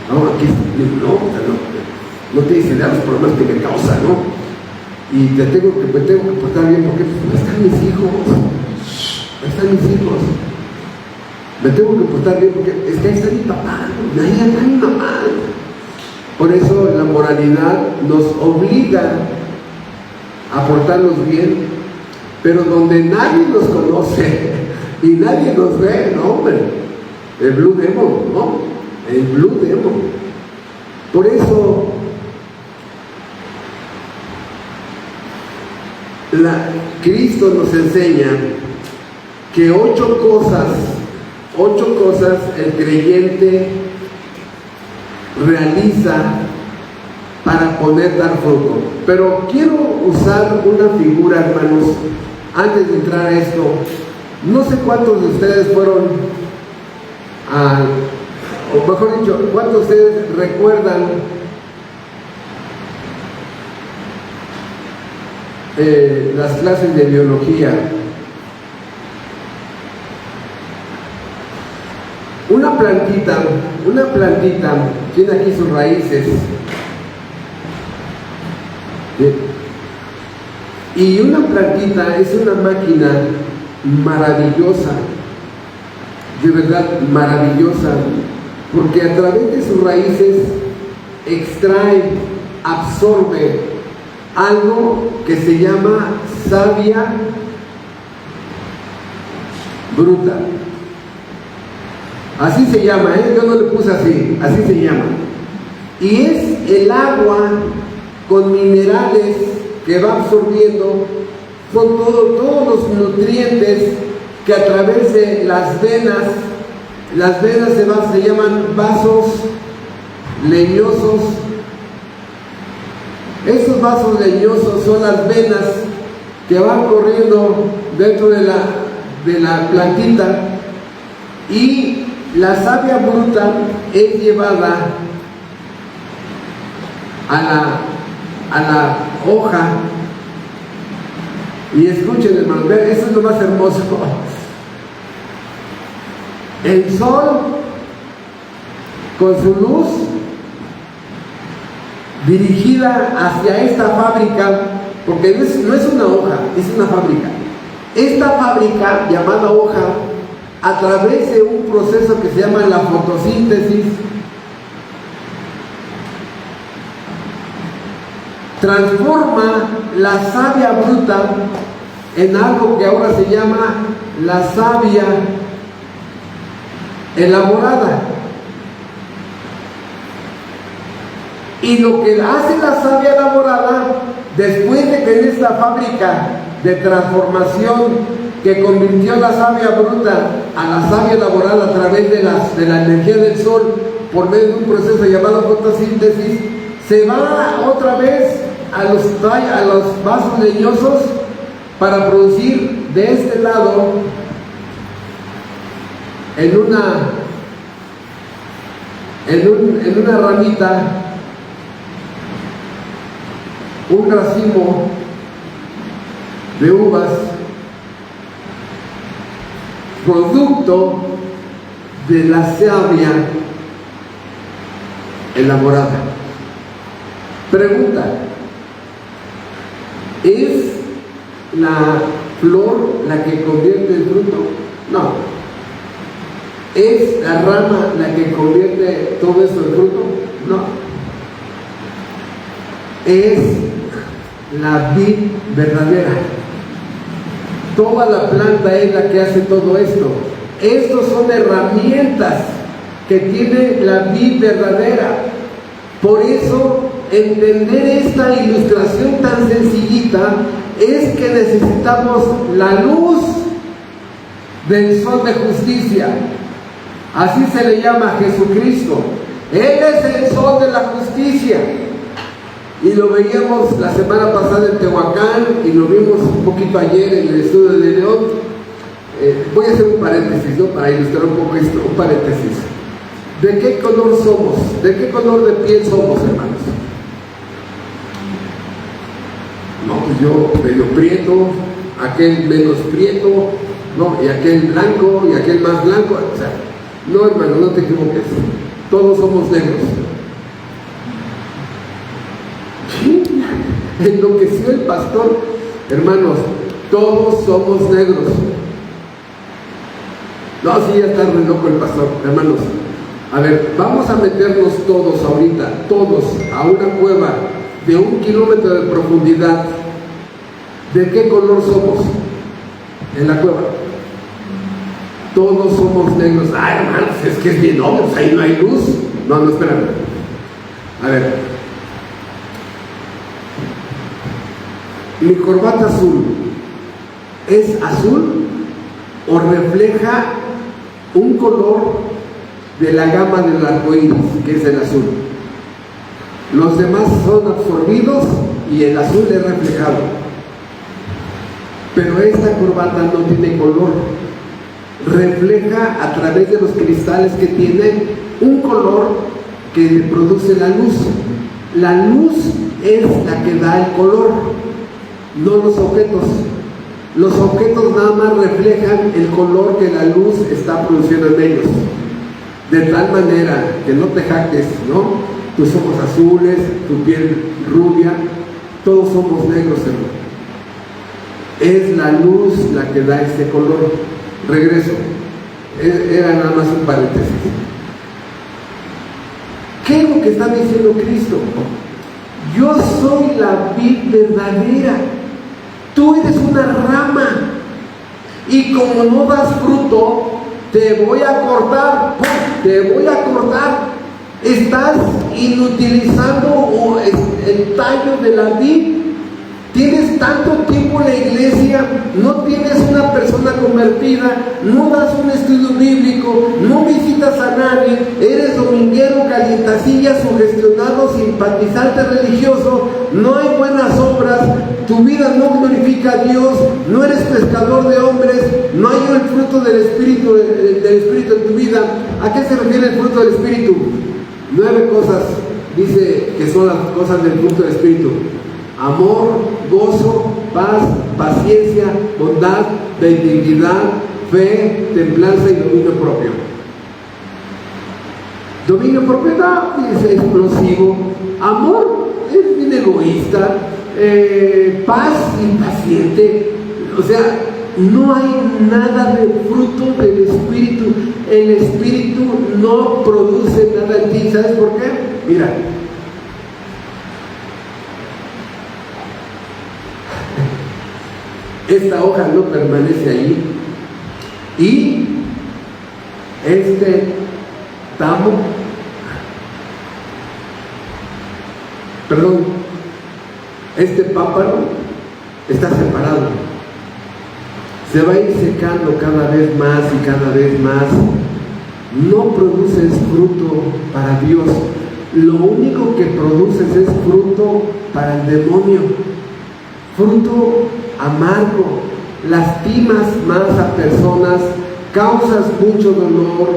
¿no? No, aquí no tienes idea de los problemas que me causa, ¿no? Y me tengo que portar bien porque pues, están mis hijos. Ahí están mis hijos. Me tengo que portar bien porque es que ahí está mi papá, ahí está mi mamá. Por eso la moralidad nos obliga a portarnos bien, pero donde nadie nos conoce y nadie nos ve, no, hombre, el Blue Demon, ¿no? El Blue Demon. Por eso Cristo nos enseña que 8 cosas el creyente realiza para poder dar fruto. Pero quiero usar una figura, hermanos, antes de entrar a esto. No sé cuántos de ustedes fueron o mejor dicho, cuántos de ustedes recuerdan las clases de biología. Una plantita tiene aquí sus raíces. Y una plantita es una máquina maravillosa, de verdad maravillosa, porque a través de sus raíces extrae, absorbe algo que se llama savia bruta. Así se llama, yo no le puse así se llama. Y es el agua con minerales que va absorbiendo, son todos los nutrientes que a través de las venas se llaman vasos leñosos. Esos vasos leñosos son las venas que van corriendo dentro de la plantita, y la savia bruta es llevada a la hoja. Y escuchen, hermanos, vean, eso es lo más hermoso. El sol, con su luz dirigida hacia esta fábrica, porque no es una hoja, es una fábrica. Esta fábrica llamada hoja, a través de un proceso que se llama la fotosíntesis, transforma la savia bruta en algo que ahora se llama la savia elaborada. Y lo que hace la savia elaborada, después de que en esta fábrica de transformación que convirtió la savia bruta a la savia elaborada a través de la energía del sol por medio de un proceso llamado fotosíntesis, se va otra vez a los vasos leñosos para producir de este lado en una ramita un racimo de uvas, producto de la savia elaborada. Pregunta: ¿es la flor la que convierte el fruto? No. ¿Es la rama la que convierte todo eso en fruto? No. Es la vid verdadera. Toda la planta es la que hace todo esto. Estos son herramientas que tiene la vid verdadera. Por eso, entender esta ilustración tan sencillita es que necesitamos la luz del sol de justicia. Así se le llama a Jesucristo. Él es el sol de la justicia. Y lo veíamos la semana pasada en Tehuacán y lo vimos un poquito ayer en el estudio de León. Voy a hacer un paréntesis, ¿no? Para ilustrar un poco esto, un paréntesis. ¿De qué color somos? ¿De qué color de piel somos, hermanos? No, pues yo medio prieto, aquel menos prieto, no, y aquel blanco, y aquel más blanco. O sea, no, hermano, no te equivoques. Todos somos negros. Enloqueció el pastor. Hermanos, todos somos negros. No, sí, ya está re loco el pastor. Hermanos, a ver, vamos a meternos todos ahorita, todos, a una cueva de 1 kilómetro de profundidad. ¿De qué color somos en la cueva? Todos somos negros. Ah, hermanos, es que es bien obvio, ahí no hay luz. No, espérame. A ver, mi corbata azul, ¿es azul o refleja un color de la gama del arco iris, que es el azul? Los demás son absorbidos y el azul es reflejado. Pero esta corbata no tiene color. Refleja a través de los cristales que tiene un color que le produce la luz. La luz es la que da el color, no los objetos. Los objetos nada más reflejan el color que la luz está produciendo en ellos. De tal manera que no te jactes, ¿no? Tus ojos azules, tu piel rubia, todos somos negros, hermano. Es la luz la que da ese color. Regreso. Era nada más un paréntesis. ¿Qué es lo que está diciendo Cristo? Yo soy la vid verdadera. Tú eres una rama. Y como no das fruto, te voy a cortar. Te voy a cortar. Estás inutilizando el tallo de la vid. Tienes tanto tiempo en la iglesia, no tienes una persona convertida, no das un estudio bíblico, no visitas a nadie, eres dominguero, calientacilla, sugestionado, simpatizante religioso, no hay buenas obras, tu vida no glorifica a Dios, no eres pescador de hombres, no hay el fruto del Espíritu en tu vida. ¿A qué se refiere el fruto del Espíritu? 9 cosas dice que son las cosas del fruto del Espíritu: amor, gozo, paz, paciencia, bondad, benignidad, fe, templanza y dominio propio. Dominio propio es explosivo. Amor es bien egoísta. paz impaciente. O sea, no hay nada de fruto del Espíritu. El Espíritu no produce nada en ti. ¿Sabes por qué? Mira, esta hoja no permanece allí, y este tamo, este páparo está separado, se va a ir secando cada vez más y cada vez más. No produces fruto para Dios, lo único que produces es fruto para el demonio, fruto amargo. Lastimas más a personas, causas mucho dolor,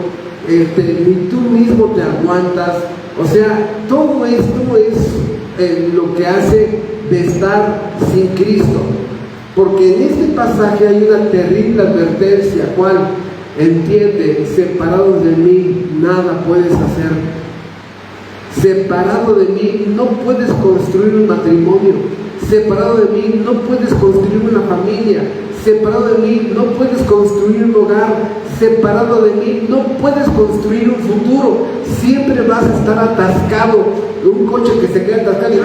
ni tú mismo te aguantas. O sea, todo esto es lo que hace de estar sin Cristo. Porque en este pasaje hay una terrible advertencia, cual entiende: separados de mí nada puedes hacer. Separado de mí no puedes construir un matrimonio. Separado de mí no puedes construir una familia. Separado de mí no puedes construir un hogar. Separado de mí no puedes construir un futuro. Siempre vas a estar atascado. Un coche que se queda atascado y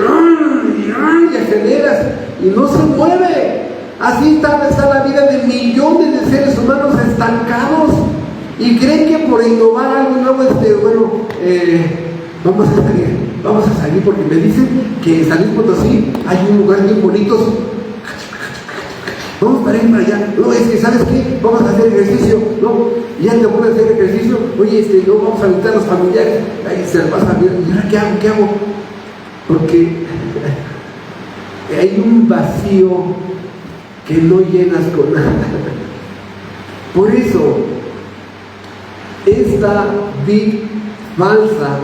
aceleras y no se mueve. Así está la vida de millones de seres humanos estancados, y creen que por innovar algo nuevo, vamos a salir porque me dicen que en San Luis Potosí hay un lugar bien bonito. Vamos para ir para allá. No, es que, ¿sabes qué? Vamos a hacer ejercicio. No, ya te pones a hacer ejercicio. Oye, no vamos a visitar a los familiares. Ahí se la pasa bien. ¿Y ahora qué hago? ¿Qué hago? Porque hay un vacío que no llenas con nada. Por eso, esta vid falsa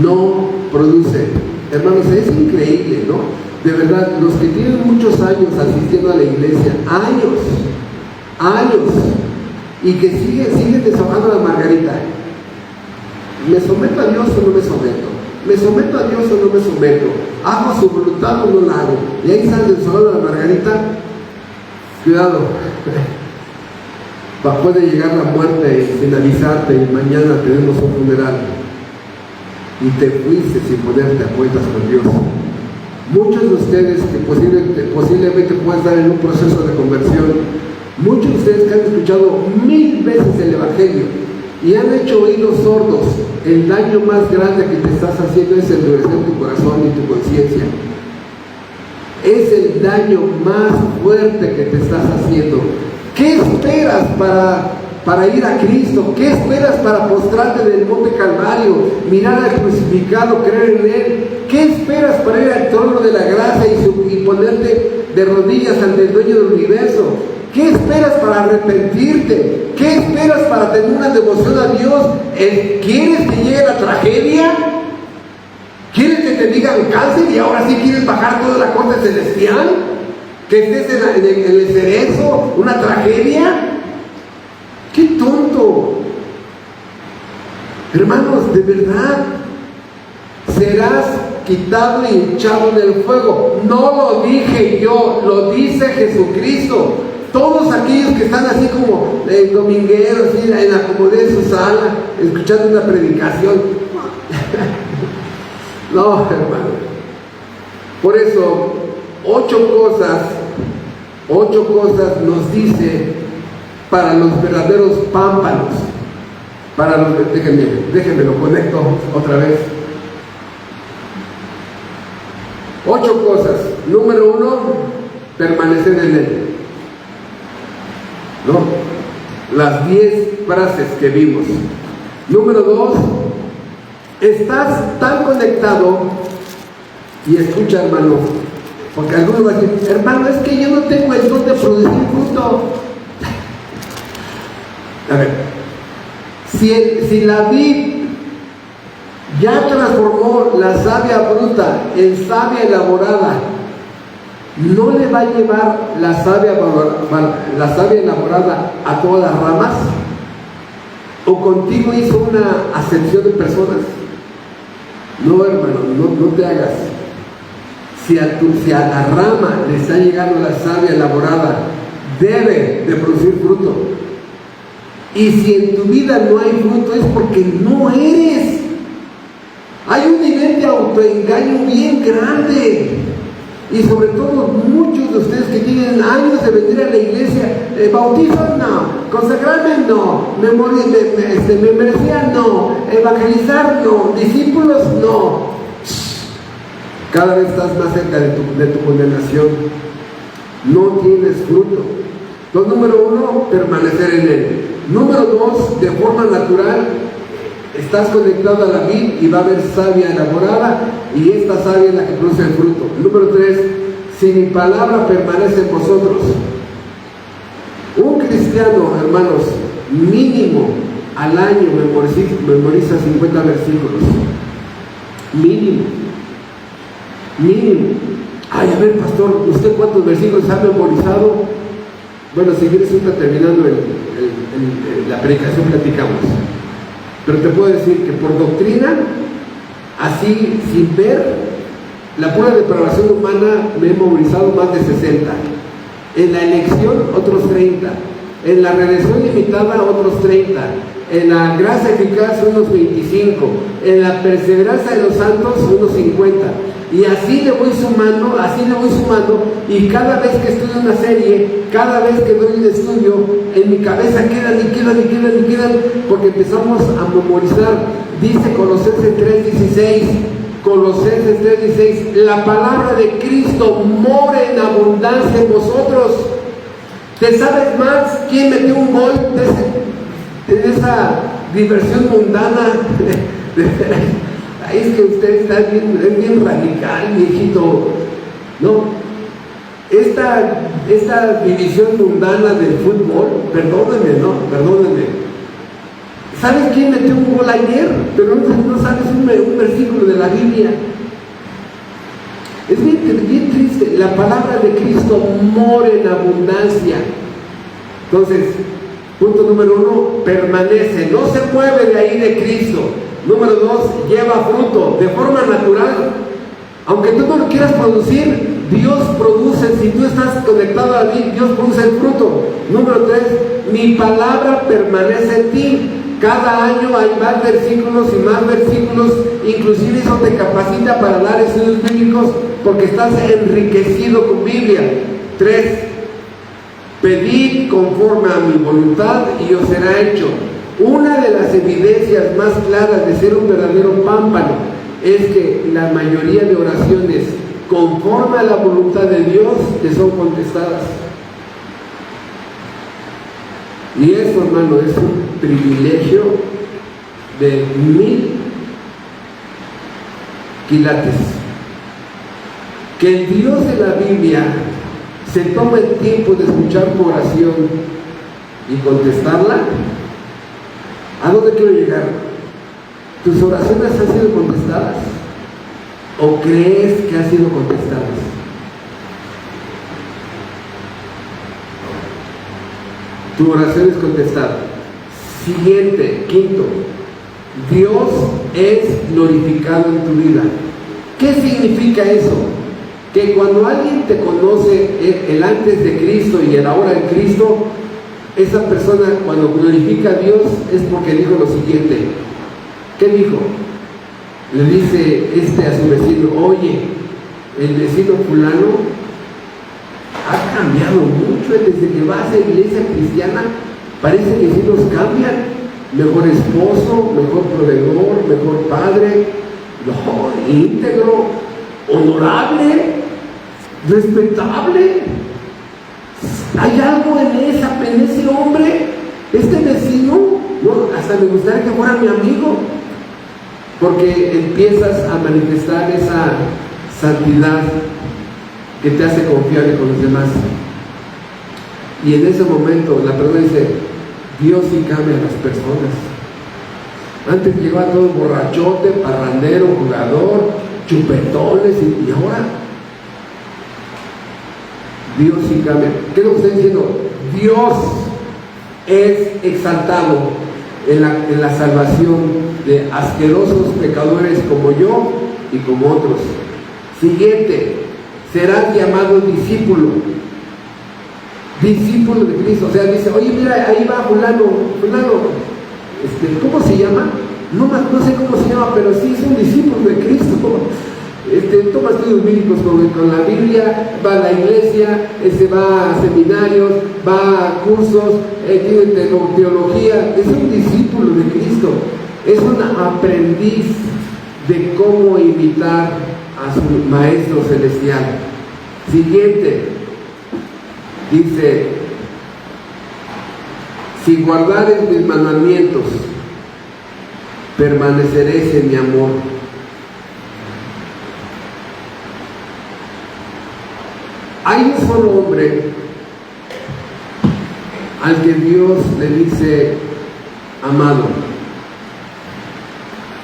no produce. Hermanos, es increíble, ¿no? De verdad, los que tienen muchos años asistiendo a la iglesia, años, y que siguen deshojando la margarita. ¿Me someto a Dios o no me someto? ¿Me someto a Dios o no me someto? ¿Hago su voluntad o no la hago? Y ahí sale deshojando la margarita. Cuidado, puede llegar la muerte sin avisarte, y mañana tenemos un funeral y te fuiste sin ponerte a cuentas con Dios. Muchos de ustedes que posiblemente pueden estar en un proceso de conversión, muchos de ustedes que han escuchado 1000 veces el Evangelio y han hecho oídos sordos, el daño más grande que te estás haciendo es endurecer tu corazón y tu conciencia. Es el daño más fuerte que te estás haciendo. ¿Qué esperas para ir a Cristo? ¿Qué esperas para postrarte del monte Calvario, mirar al crucificado, creer en Él? ¿Qué esperas para ir al trono de la gracia y ponerte de rodillas ante el dueño del universo? ¿Qué esperas para arrepentirte? ¿Qué esperas para tener una devoción a Dios? ¿Quieres que llegue la tragedia? ¿Quieres que te digan cáncer y ahora sí quieres bajar toda la corte celestial? ¿Que estés en el cerezo? ¿Una tragedia? ¡Qué tonto! Hermanos, de verdad, serás quitado y echado en el fuego. No lo dije yo, lo dice Jesucristo. Todos aquellos que están así como domingueros, así en la comodidad de su sala, escuchando una predicación. No, hermano. Por eso, 8 cosas nos dice para los verdaderos pámpanos. Déjenme lo conecto otra vez. 8 cosas. Número 1, permanecer en Él. ¿No? Las 10 frases que vimos. Número 2, estás tan conectado, y escucha, hermano, porque algunos van a decir: hermano, es que yo no tengo el don de producir fruto. A ver, si la vid ya transformó la savia bruta en savia elaborada, ¿no le va a llevar la savia elaborada a todas las ramas? ¿O contigo hizo una acepción de personas? No, hermano, no te hagas. Si a la rama le está llegando la savia elaborada, debe de producir fruto. Y si en tu vida no hay fruto, es porque no eres. Hay un nivel de autoengaño bien grande. Y sobre todo muchos de ustedes que tienen años de venir a la iglesia, bautizo no, consagrarme no, me merecía no, evangelizar no, discípulos no. Cada vez estás más cerca de tu condenación. No tienes fruto. Entonces, número 1, permanecer en él. Número 2, de forma natural, estás conectado a la vid y va a haber savia elaborada, y esta savia es la que produce el fruto. Número 3, si mi palabra permanece en vosotros. Un cristiano, hermanos, mínimo al año memoriza 50 versículos. Mínimo. Ay, a ver, pastor, ¿usted cuántos versículos ha memorizado? Bueno, si quieres, ahorita terminando la predicación platicamos. Pero te puedo decir que por doctrina, así, sin ver, la pura depravación humana, me he memorizado más de 60. En la elección, otros 30. En la redención limitada, otros 30. En la gracia eficaz, unos 25. En la perseverancia de los santos, unos 50. Y así le voy sumando, y cada vez que estudio una serie, cada vez que doy un estudio, en mi cabeza quedan, porque empezamos a memorizar. Dice Colosenses 3:16, la palabra de Cristo mora en abundancia en vosotros. ¿Te sabes más quién metió un gol de esa diversión mundana? Es que usted está bien radical, viejito. No, esta división mundana del fútbol, perdónenme. ¿Sabes quién metió un gol ayer? Pero no sabes un versículo de la Biblia. Es bien triste. La palabra de Cristo mora en abundancia. Entonces, punto número 1, permanece, no se mueve de ahí de Cristo. Número 2, lleva fruto de forma natural. Aunque tú no lo quieras producir, Dios produce. Si tú estás conectado a mí, Dios produce el fruto. Número 3, mi palabra permanece en ti. Cada año hay más versículos y más versículos. Inclusive eso te capacita para dar estudios bíblicos, porque estás enriquecido con Biblia. 3, pedid conforme a mi voluntad y os será hecho. Una de las evidencias más claras de ser un verdadero pámpano es que la mayoría de oraciones conforme a la voluntad de Dios te son contestadas. Y eso, hermano, es un privilegio de 1000 quilates. Que el Dios de la Biblia se tome el tiempo de escuchar tu oración y contestarla. ¿A dónde quiero llegar? ¿Tus oraciones han sido contestadas? ¿O crees que han sido contestadas? Tu oración es contestada. Siguiente, 5, Dios es glorificado en tu vida. ¿Qué significa eso? Que cuando alguien te conoce el antes de Cristo y el ahora de Cristo, esa persona cuando glorifica a Dios es porque dijo lo siguiente. ¿Qué dijo? Le dice a su vecino: oye, el vecino fulano ha cambiado mucho desde que va a esa iglesia cristiana. Parece que sí nos cambian. Mejor esposo, mejor proveedor, mejor padre, íntegro, honorable, respetable. Hay algo en ese hombre, este vecino, hasta me gustaría que fuera mi amigo, porque empiezas a manifestar esa santidad que te hace confiable con los demás. Y en ese momento la persona dice: Dios sí cambia a las personas. Antes llegaba todo borrachote, parrandero, jugador, chupetones, y ahora Dios sí cambia. ¿Qué es lo que está diciendo? Dios es exaltado en la salvación de asquerosos pecadores como yo y como otros. Siguiente, serás llamado discípulo. Discípulo de Cristo. O sea, dice, oye, mira, ahí va fulano, ¿cómo se llama? No sé cómo se llama, pero sí es un discípulo de Cristo. Toma estudios bíblicos con la Biblia, va a la iglesia, va a seminarios, va a cursos, tiene teología. Es un discípulo de Cristo. Es un aprendiz de cómo imitar a su Maestro Celestial. Siguiente. Dice, si guardares mis mandamientos, permaneceréis en mi amor. Hay un solo hombre al que Dios le dice amado.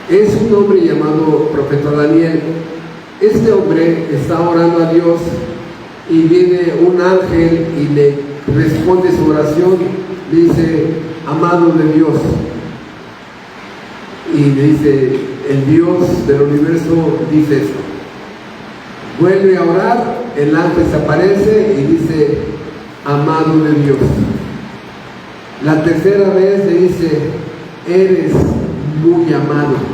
Es un hombre llamado profeta Daniel. Este hombre está orando a Dios y viene un ángel y le responde su oración. Dice, amado de Dios. Y le dice, el Dios del universo dice esto. Vuelve a orar, el ángel se aparece y dice, amado de Dios. La tercera vez le dice, eres muy amado.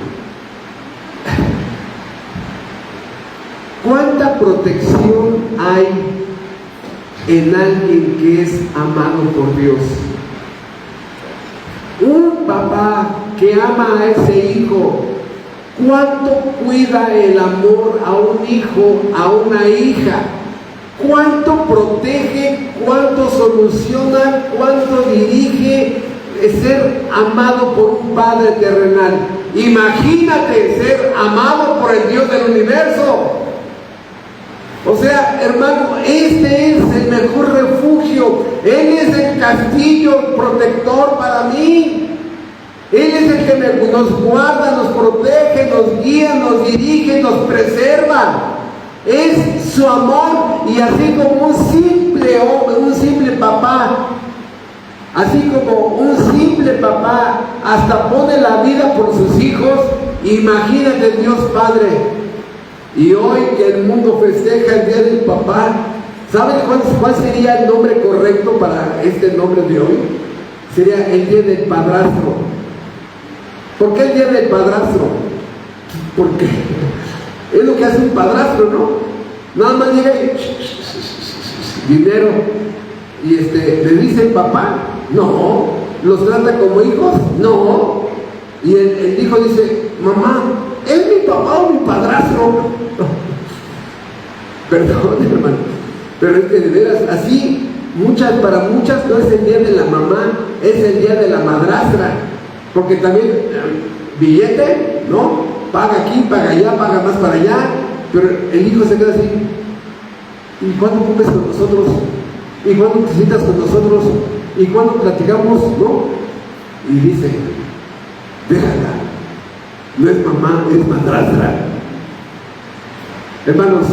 ¿Cuánta protección hay en alguien que es amado por Dios? Un papá que ama a ese hijo, ¿cuánto cuida el amor a un hijo, a una hija? ¿Cuánto protege, cuánto soluciona, cuánto dirige ser amado por un Padre terrenal? Imagínate ser amado por el Dios del universo. O sea, hermano, este es el mejor refugio. Él es el castillo protector para mí. Él es el que nos guarda, nos protege, nos guía, nos dirige, nos preserva. Es su amor. Y así como un simple hombre, un simple papá, así como un simple papá hasta pone la vida por sus hijos, imagínate Dios Padre. Y hoy que el mundo festeja el Día del Papá, ¿saben cuál sería el nombre correcto para este nombre de hoy? Sería el Día del Padrastro. ¿Por qué el Día del Padrastro? Porque es lo que hace un padrastro, ¿no? Nada más llega y dinero. Y le dice papá, no. Los trata como hijos, no. Y el hijo dice, mamá, ¿es mi papá o mi padrastro? Perdón, hermano, pero es que de veras, así, para muchas no es el día de la mamá, es el día de la madrastra, porque también, billete, ¿no? Paga aquí, paga allá, paga más para allá, pero el hijo se queda así, ¿y cuándo comes con nosotros? ¿Y cuándo te sientas con nosotros? ¿Y cuándo platicamos? ¿No? Y dice, déjala. No es mamá, es madrastra. Hermanos,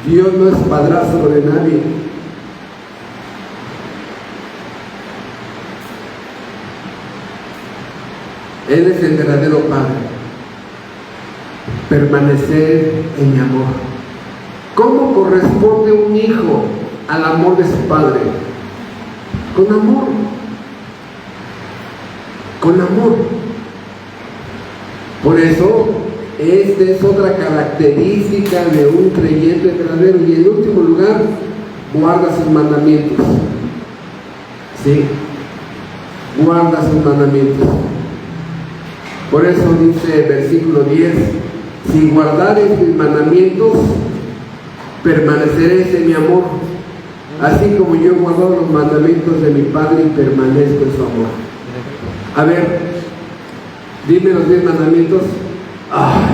Dios no es padrastro de nadie. Él es el verdadero Padre. Permanecer en mi amor. ¿Cómo corresponde un hijo al amor de su padre? Con amor. Con amor. Por eso, esta es otra característica de un creyente verdadero. Y en último lugar, guarda sus mandamientos. ¿Sí? Guarda sus mandamientos. Por eso dice el versículo 10, si guardares mis mandamientos, permaneceréis en mi amor, así como yo he guardado los mandamientos de mi Padre y permanezco en su amor. A ver, dime los 10 mandamientos.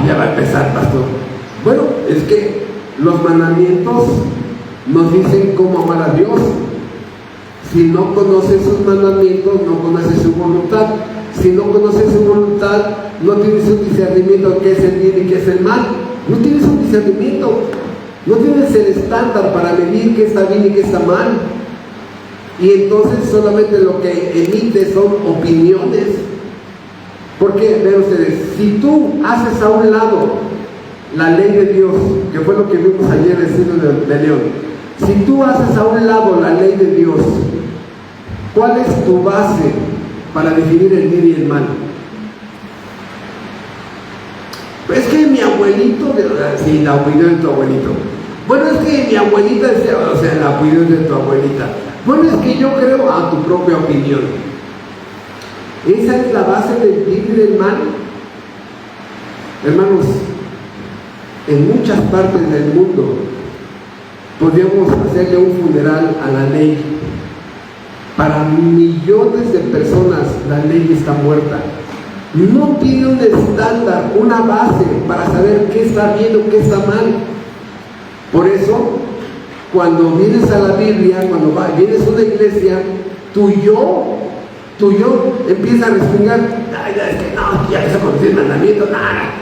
Ya va a empezar, pastor. Bueno, es que los mandamientos nos dicen cómo amar a Dios. Si no conoces sus mandamientos, no conoces su voluntad. Si no conoces su voluntad, no tienes un discernimiento de qué es el bien y qué es el mal. No tienes un discernimiento. No tienes el estándar para medir qué está bien y qué está mal. Y entonces solamente lo que emites son opiniones. Porque, vean ustedes, si tú haces a un lado la ley de Dios, que fue lo que vimos ayer en el estudio de León. Si tú haces a un lado la ley de Dios, ¿cuál es tu base para definir el bien y el mal? Es que mi abuelito, sí, la opinión de tu abuelito. Bueno, es que mi abuelita decía, o sea, la opinión de tu abuelita. Bueno, es que yo creo a tu propia opinión. Esa es la base del bien y del mal. Hermanos, en muchas partes del mundo podríamos hacerle un funeral a la ley. Para millones de personas la ley está muerta. No tiene un estándar, una base para saber qué está bien o qué está mal. Por eso, cuando vienes a la Biblia, cuando vienes a una iglesia, tu yo empieza a respingar. Es que no, ya que se conoce el mandamiento, nada,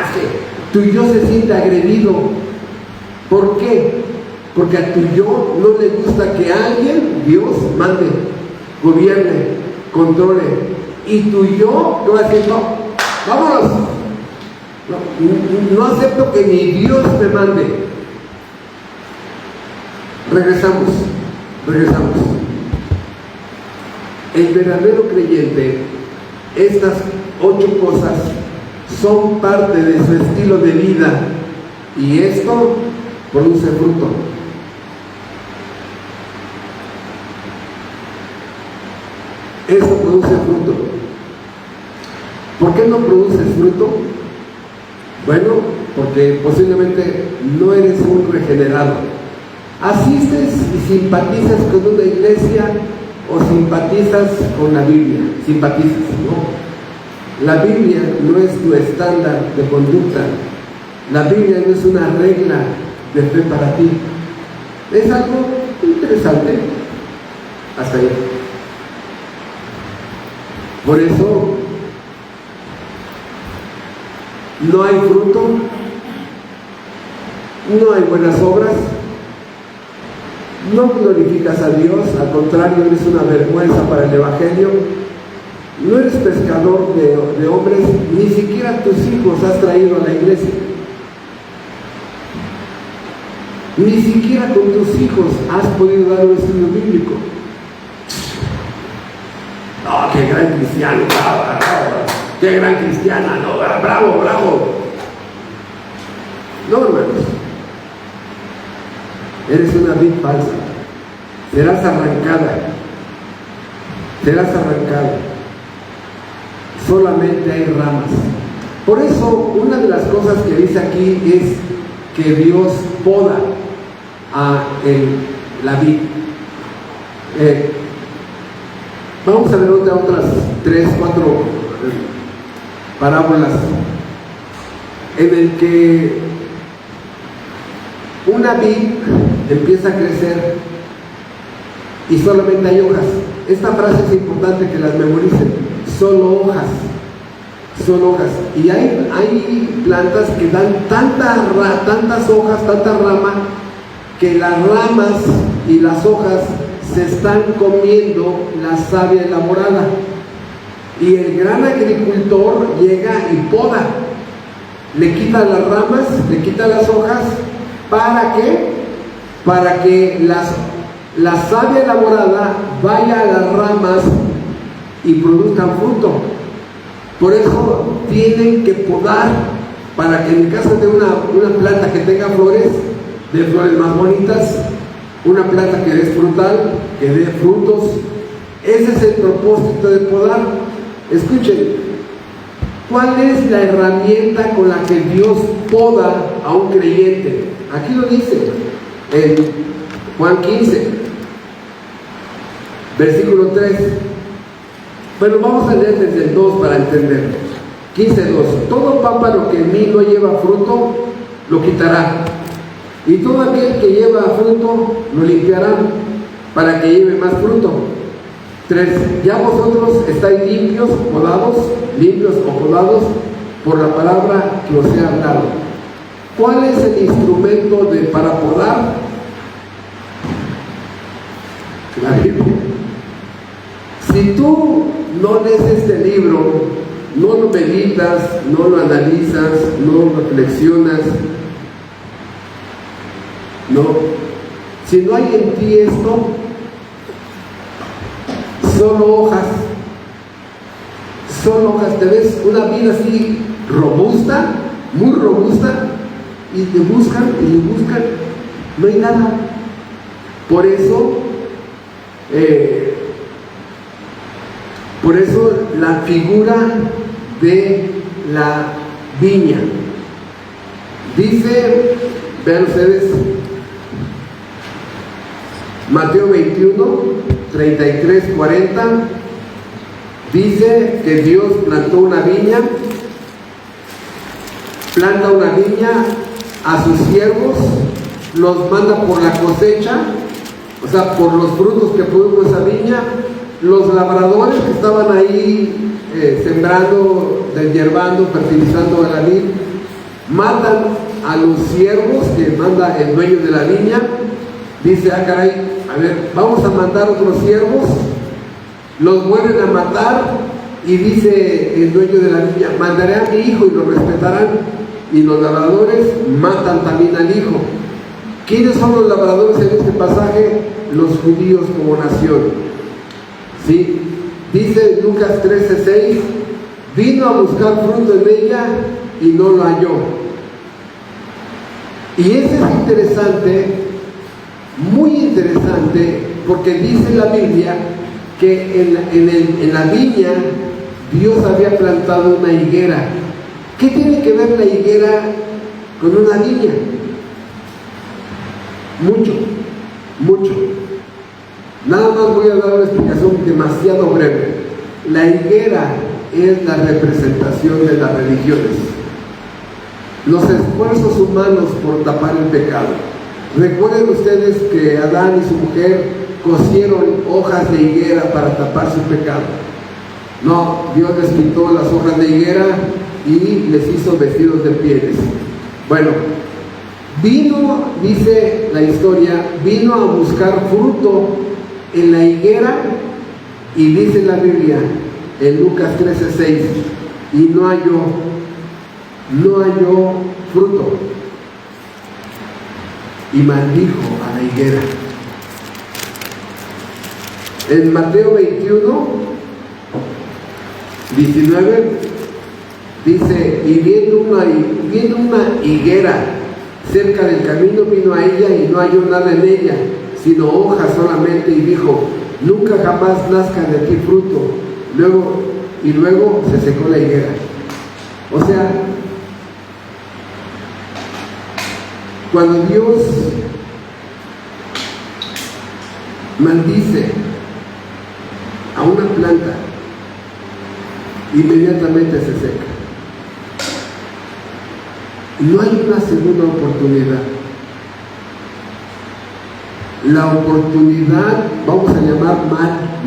es que tu yo se siente agredido. ¿Por qué? Porque a tu yo no le gusta que alguien, Dios, mande, gobierne, controle. Y tu yo, ¿qué va a decir? No, vámonos. No acepto que ni Dios me mande. Regresamos. El verdadero creyente, estas 8 cosas son parte de su estilo de vida, y esto produce fruto. Esto produce fruto. ¿Por qué no produces fruto? Bueno, porque posiblemente no eres un regenerado. Asistes y simpatizas con una iglesia o simpatizas con la Biblia. Simpatizas, ¿no? La Biblia no es tu estándar de conducta. La Biblia no es una regla de fe para ti. Es algo interesante. Hasta ahí. Por eso no hay fruto, no hay buenas obras, no glorificas a Dios, al contrario, eres una vergüenza para el Evangelio, no eres pescador de hombres, ni siquiera tus hijos has traído a la iglesia, ni siquiera con tus hijos has podido dar un estudio bíblico. ¡Oh, qué gran cristiano! ¡Bravo! ¡Qué gran cristiana! ¡No, bravo! No, hermanos. Eres una vid falsa. Serás arrancada. Solamente hay ramas. Por eso, una de las cosas que dice aquí es que Dios poda a la vid. Vamos a ver otras 3, 4 parábolas en el que una vid empieza a crecer y solamente hay hojas. Esta frase es importante que las memoricen. Solo hojas. Y hay plantas que dan tantas hojas, tanta rama, que las ramas y las hojas se están comiendo la savia elaborada, y el gran agricultor llega y poda, le quita las ramas, le quita las hojas. ¿Para qué? Para que la savia elaborada vaya a las ramas y produzcan fruto. Por eso tienen que podar, para que en el caso de una planta que tenga flores, de flores más bonitas, una planta que dé frutal, que dé frutos. Ese es el propósito de podar. Escuchen, ¿cuál es la herramienta con la que Dios poda a un creyente? Aquí lo dice en Juan 15, versículo 3. Bueno, vamos a leer desde el 2 para entender. 15:2. Todo pámpano que en mí no lleva fruto, lo quitará. Y todo aquel que lleva fruto, lo limpiarán, para que lleve más fruto. 3. Ya vosotros estáis limpios o podados por la palabra que os he hablado. ¿Cuál es el instrumento para podar? La Biblia. Si tú no lees este libro, no lo meditas, no lo analizas, no lo reflexionas, no. Si no hay en ti esto, solo hojas, te ves una vida así robusta, muy robusta, y te buscan, no hay nada. Por eso la figura de la viña. Dice, vean ustedes, Mateo 21, 33, 40, dice que Dios planta una viña a sus siervos, los manda por la cosecha, o sea, por los frutos que produjo esa viña. Los labradores que estaban ahí sembrando, deshiervando, fertilizando la vid, matan a los siervos que manda el dueño de la viña. Dice, caray, a ver, vamos a mandar otros siervos, los vuelven a matar, y dice el dueño de la viña, mandaré a mi hijo y lo respetarán. Y los labradores matan también al hijo. ¿Quiénes son los labradores en este pasaje? Los judíos como nación. ¿Sí? Dice Lucas 13:6, vino a buscar fruto en ella y no lo halló. Y eso es interesante, muy interesante, porque dice la Biblia que en la viña Dios había plantado una higuera. ¿Qué tiene que ver la higuera con una viña? Mucho. Nada más voy a dar una explicación demasiado breve. La higuera es la representación de las religiones, los esfuerzos humanos por tapar el pecado. Recuerden ustedes que Adán y su mujer cosieron hojas de higuera para tapar su pecado. No, Dios les quitó las hojas de higuera y les hizo vestidos de pieles. Bueno, vino, dice la historia, vino a buscar fruto en la higuera, y dice la Biblia en Lucas 13:6, y no halló fruto, y maldijo a la higuera. En Mateo 21, 19, dice, y viendo una higuera cerca del camino, vino a ella y no halló nada en ella, sino hojas solamente, y dijo, nunca jamás nazca de ti fruto. Y luego se secó la higuera. O sea, cuando Dios maldice a una planta, inmediatamente se seca. No hay una segunda oportunidad. La oportunidad, vamos a llamar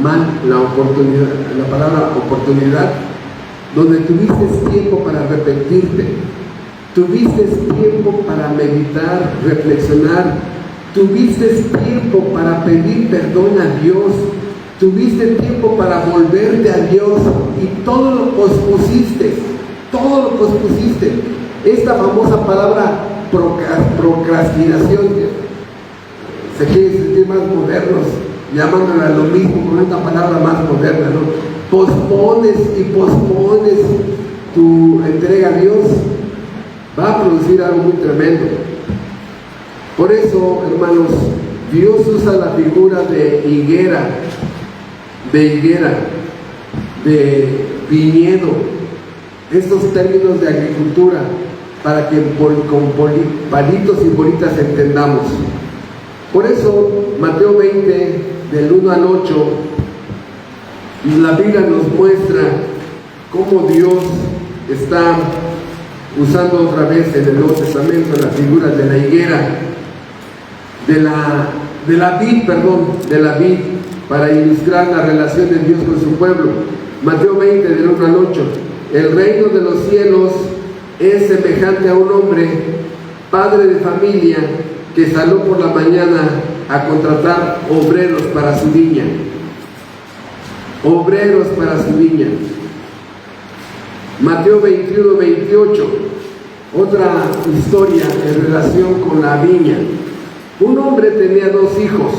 mal la oportunidad, la palabra oportunidad, donde tuviste tiempo para arrepentirte, tuviste tiempo para meditar, reflexionar, tuviste tiempo para pedir perdón a Dios, tuviste tiempo para volverte a Dios, y todo lo pospusiste. Esta famosa palabra procrastinación, se quiere sentir más modernos, llamándola lo mismo con esta palabra más moderna, ¿no? Pospones tu entrega a Dios, va a producir algo muy tremendo. Por eso, hermanos, Dios usa la figura de higuera, de viñedo, estos términos de agricultura, para que con palitos y bolitas entendamos. Por eso, Mateo 20, del 1 al 8, la Biblia nos muestra cómo Dios está usando otra vez en el Nuevo Testamento la figura de la higuera, de la vid, para ilustrar la relación de Dios con su pueblo. Mateo 20, del 1 al 8. El reino de los cielos es semejante a un hombre, padre de familia, que salió por la mañana a contratar obreros para su viña. Mateo 21, 28, otra historia en relación con la viña. Un hombre tenía 2 hijos,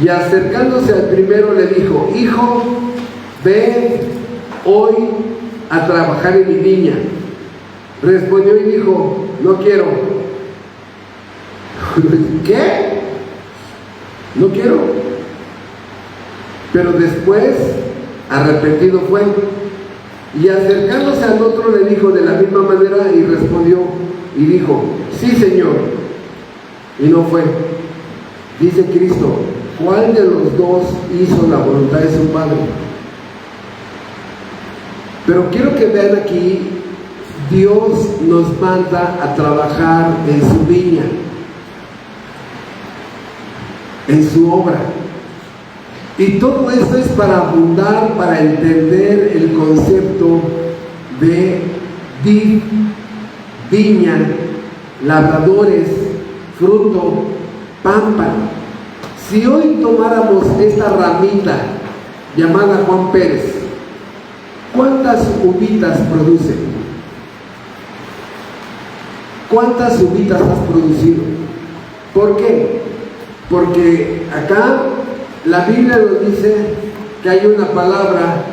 y acercándose al primero le dijo: hijo, ven hoy a trabajar en mi viña. Respondió y dijo: no quiero. ¿Qué? No quiero. Pero después, arrepentido fue, y acercándose al otro le dijo de la misma manera, y respondió y dijo: sí, Señor. Y no fue. Dice Cristo: ¿cuál de los dos hizo la voluntad de su Padre? Pero quiero que vean aquí, Dios nos manda a trabajar en su viña, en su obra. Y todo esto es para abundar, para entender el concepto de vid, viña, labradores, fruto, pámpano. Si hoy tomáramos esta ramita llamada Juan Pérez, ¿cuántas uvitas produce? ¿Cuántas uvitas has producido? ¿Por qué? Porque acá la Biblia nos dice que hay una palabra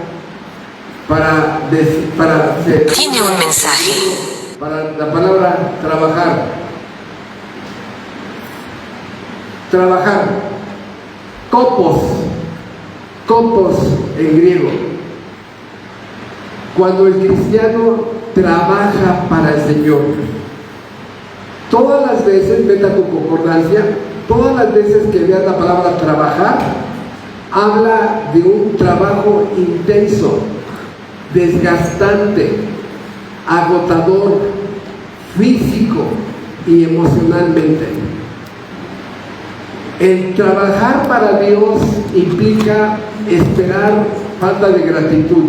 Tiene un mensaje. Para la palabra trabajar. Trabajar. Kopos en griego. Cuando el cristiano trabaja para el Señor, todas las veces, vete a tu concordancia, todas las veces que veas la palabra trabajar, habla de un trabajo intenso, desgastante, agotador, físico y emocionalmente. El trabajar para Dios implica esperar falta de gratitud,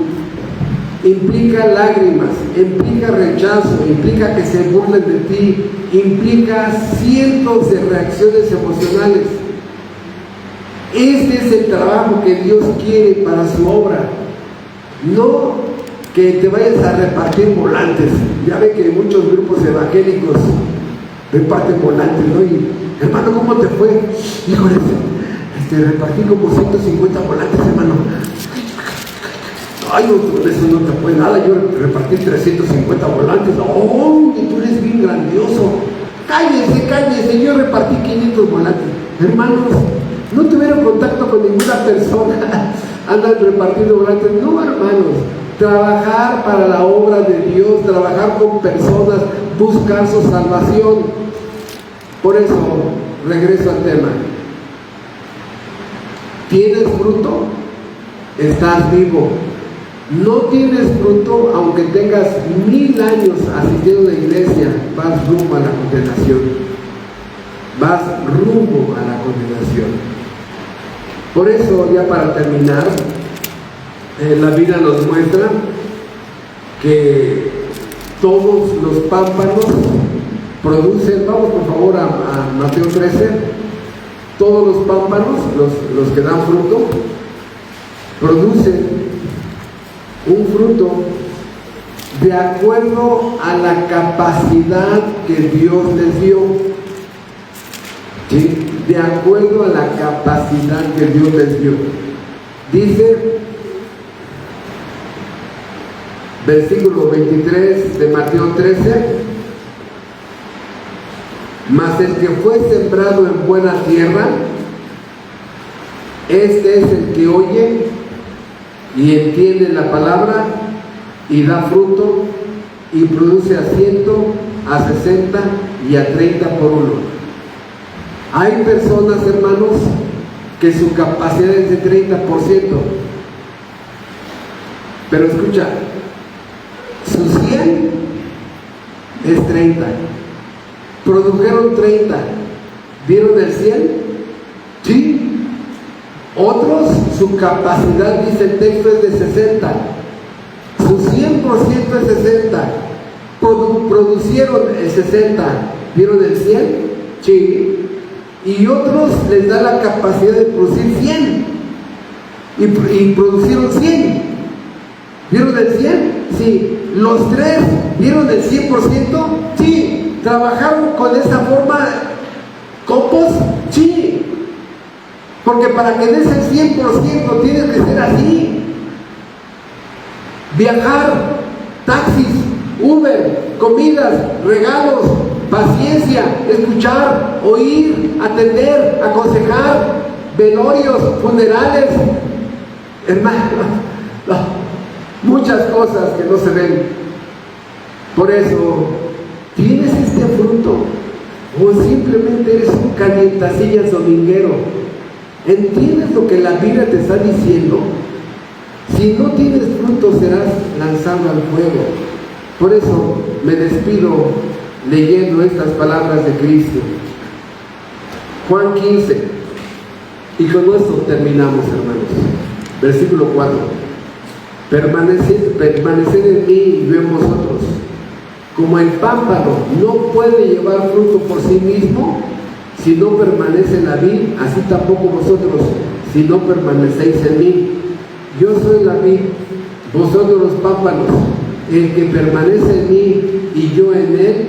implica lágrimas, implica rechazo, implica que se burlen de ti, implica cientos de reacciones emocionales. Este es el trabajo que Dios quiere para su obra, no que te vayas a repartir volantes. Ya ve que muchos grupos evangélicos reparten volantes, ¿no? Y, hermano, ¿cómo te fue? Híjole, repartí como 150 volantes, hermano. Ay, no, eso no te fue nada. Yo repartí 350 volantes. ¡Oh, que tú eres bien grandioso! Cállese, yo repartí 500 volantes. Hermanos, no tuvieron contacto con ninguna persona, andan repartiendo volantes. No, hermanos, trabajar para la obra de Dios, trabajar con personas, buscar su salvación. Por eso, regreso al tema. ¿Tienes fruto? Estás vivo. No tienes fruto, aunque tengas 1000 años asistiendo a la iglesia, vas rumbo a la condenación. Vas rumbo a la condenación. Por eso, ya para terminar, la Biblia nos muestra que todos los pámpanos producen, vamos por favor a Mateo 13, todos los pámpanos, los que dan fruto, producen un fruto de acuerdo a la capacidad que Dios les dio. ¿Sí? De acuerdo a la capacidad que Dios les dio. Dice, versículo 23 de Mateo 13: mas el que fue sembrado en buena tierra, este es el que oye y entiende la palabra y da fruto y produce a 100, a 60 y a 30 por uno. Hay personas, hermanos, que su capacidad es de 30%, pero escucha, su 100 es 30. Produjeron 30, ¿vieron el 100? Sí. Otros, su capacidad, dice el texto, es de 60. Su 100% es 60. Producieron el 60. ¿Vieron el 100? Sí. Y otros les da la capacidad de producir 100. Y producieron 100. ¿Vieron el 100? Sí. ¿Los tres dieron el 100%? Sí. ¿Trabajaron con esa forma compost? Sí. Porque para que des el 100% tienes que ser así. Viajar, taxis, Uber, comidas, regalos, paciencia, escuchar, oír, atender, aconsejar, velorios, funerales, hermanos, muchas cosas que no se ven. Por eso, ¿tienes este fruto? ¿O simplemente eres un calientacillas dominguero? ¿Entiendes lo que la Biblia te está diciendo? Si no tienes fruto, serás lanzado al fuego. Por eso me despido leyendo estas palabras de Cristo. Juan 15. Y con esto terminamos, hermanos. Versículo 4. Permaneced en mí y yo en vosotros. Como el pámpano no puede llevar fruto por sí mismo, si no permanece en la vid, así tampoco vosotros, si no permanecéis en mí. Yo soy la vid, vosotros los pámpanos. El que permanece en mí y yo en él,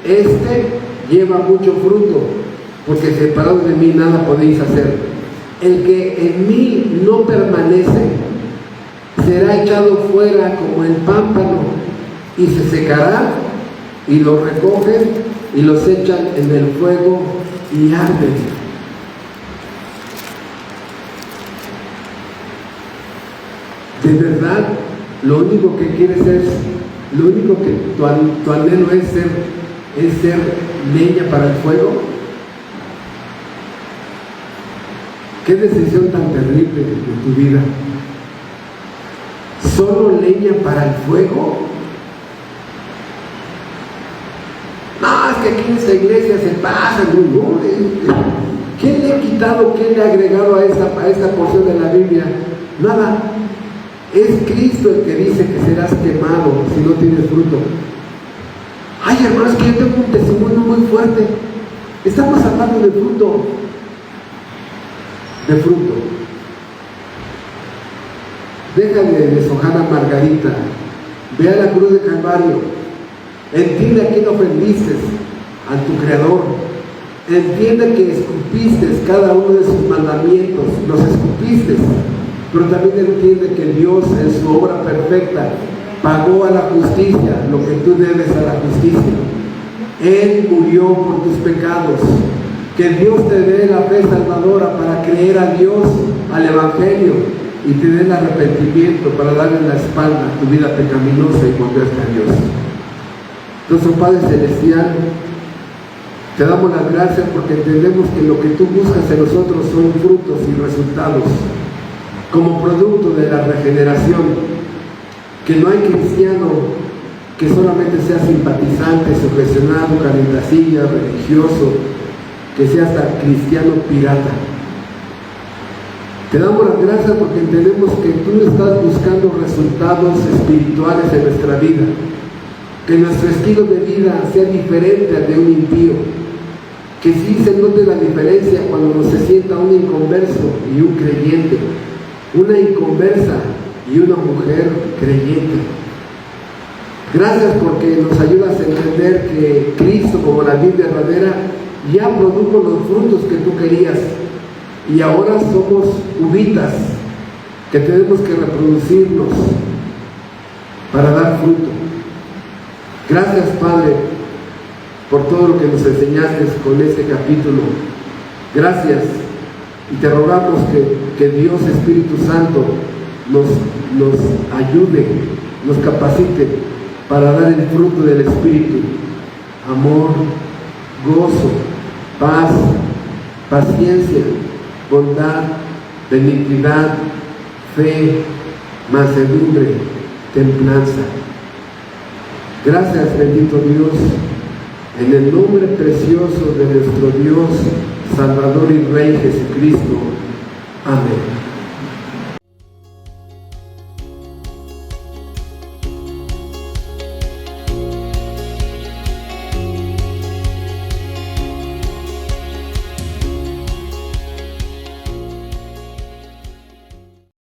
este lleva mucho fruto, porque separados de mí nada podéis hacer. El que en mí no permanece será echado fuera como el pámpano y se secará, y lo recogen y los echan en el fuego y arden. De verdad, lo único que quieres lo único que tu anhelo es ser leña para el fuego. Qué decisión tan terrible de tu vida. ¿Solo leña para el fuego? No, es que aquí en esta iglesia se pasa, no. ¿Quién le ha quitado, quién le ha agregado a esta porción de la Biblia? Nada. Es Cristo el que dice que serás quemado si no tienes fruto. Ay, hermanos, que yo tengo un testimonio muy fuerte. Estamos hablando de fruto. De fruto. Deja de deshojar a Margarita. Ve a la cruz de Calvario. Entiende a quién ofendiste, a tu Creador. Entiende que escupiste cada uno de sus mandamientos. Los escupiste. Pero también entiende que Dios en su obra perfecta pagó a la justicia lo que tú debes a la justicia. Él murió por tus pecados. Que Dios te dé la fe salvadora para creer a Dios, al Evangelio, y te dé el arrepentimiento para darle la espalda a tu vida pecaminosa y volverte a Dios. Nuestro Padre Celestial, te damos las gracias porque entendemos que lo que tú buscas en nosotros son frutos y resultados como producto de la regeneración. Que no hay cristiano que solamente sea simpatizante, sugestionado, calientacilla, religioso, que sea hasta cristiano pirata. Te damos las gracias porque entendemos que tú estás buscando resultados espirituales en nuestra vida, que nuestro estilo de vida sea diferente al de un impío, que sí se note la diferencia cuando se sienta un inconverso y un creyente, una inconversa y una mujer creyente. Gracias porque nos ayudas a entender que Cristo, como la vid verdadera, ya produjo los frutos que tú querías, y ahora somos uvitas que tenemos que reproducirnos para dar fruto. Gracias, Padre, por todo lo que nos enseñaste con este capítulo. Gracias, y te rogamos que Dios Espíritu Santo nos ayude, nos capacite para dar el fruto del Espíritu: amor, gozo, paz, paciencia, bondad, benignidad, fe, mansedumbre, templanza. Gracias, bendito Dios, en el nombre precioso de nuestro Dios, Salvador y Rey Jesucristo. Amén.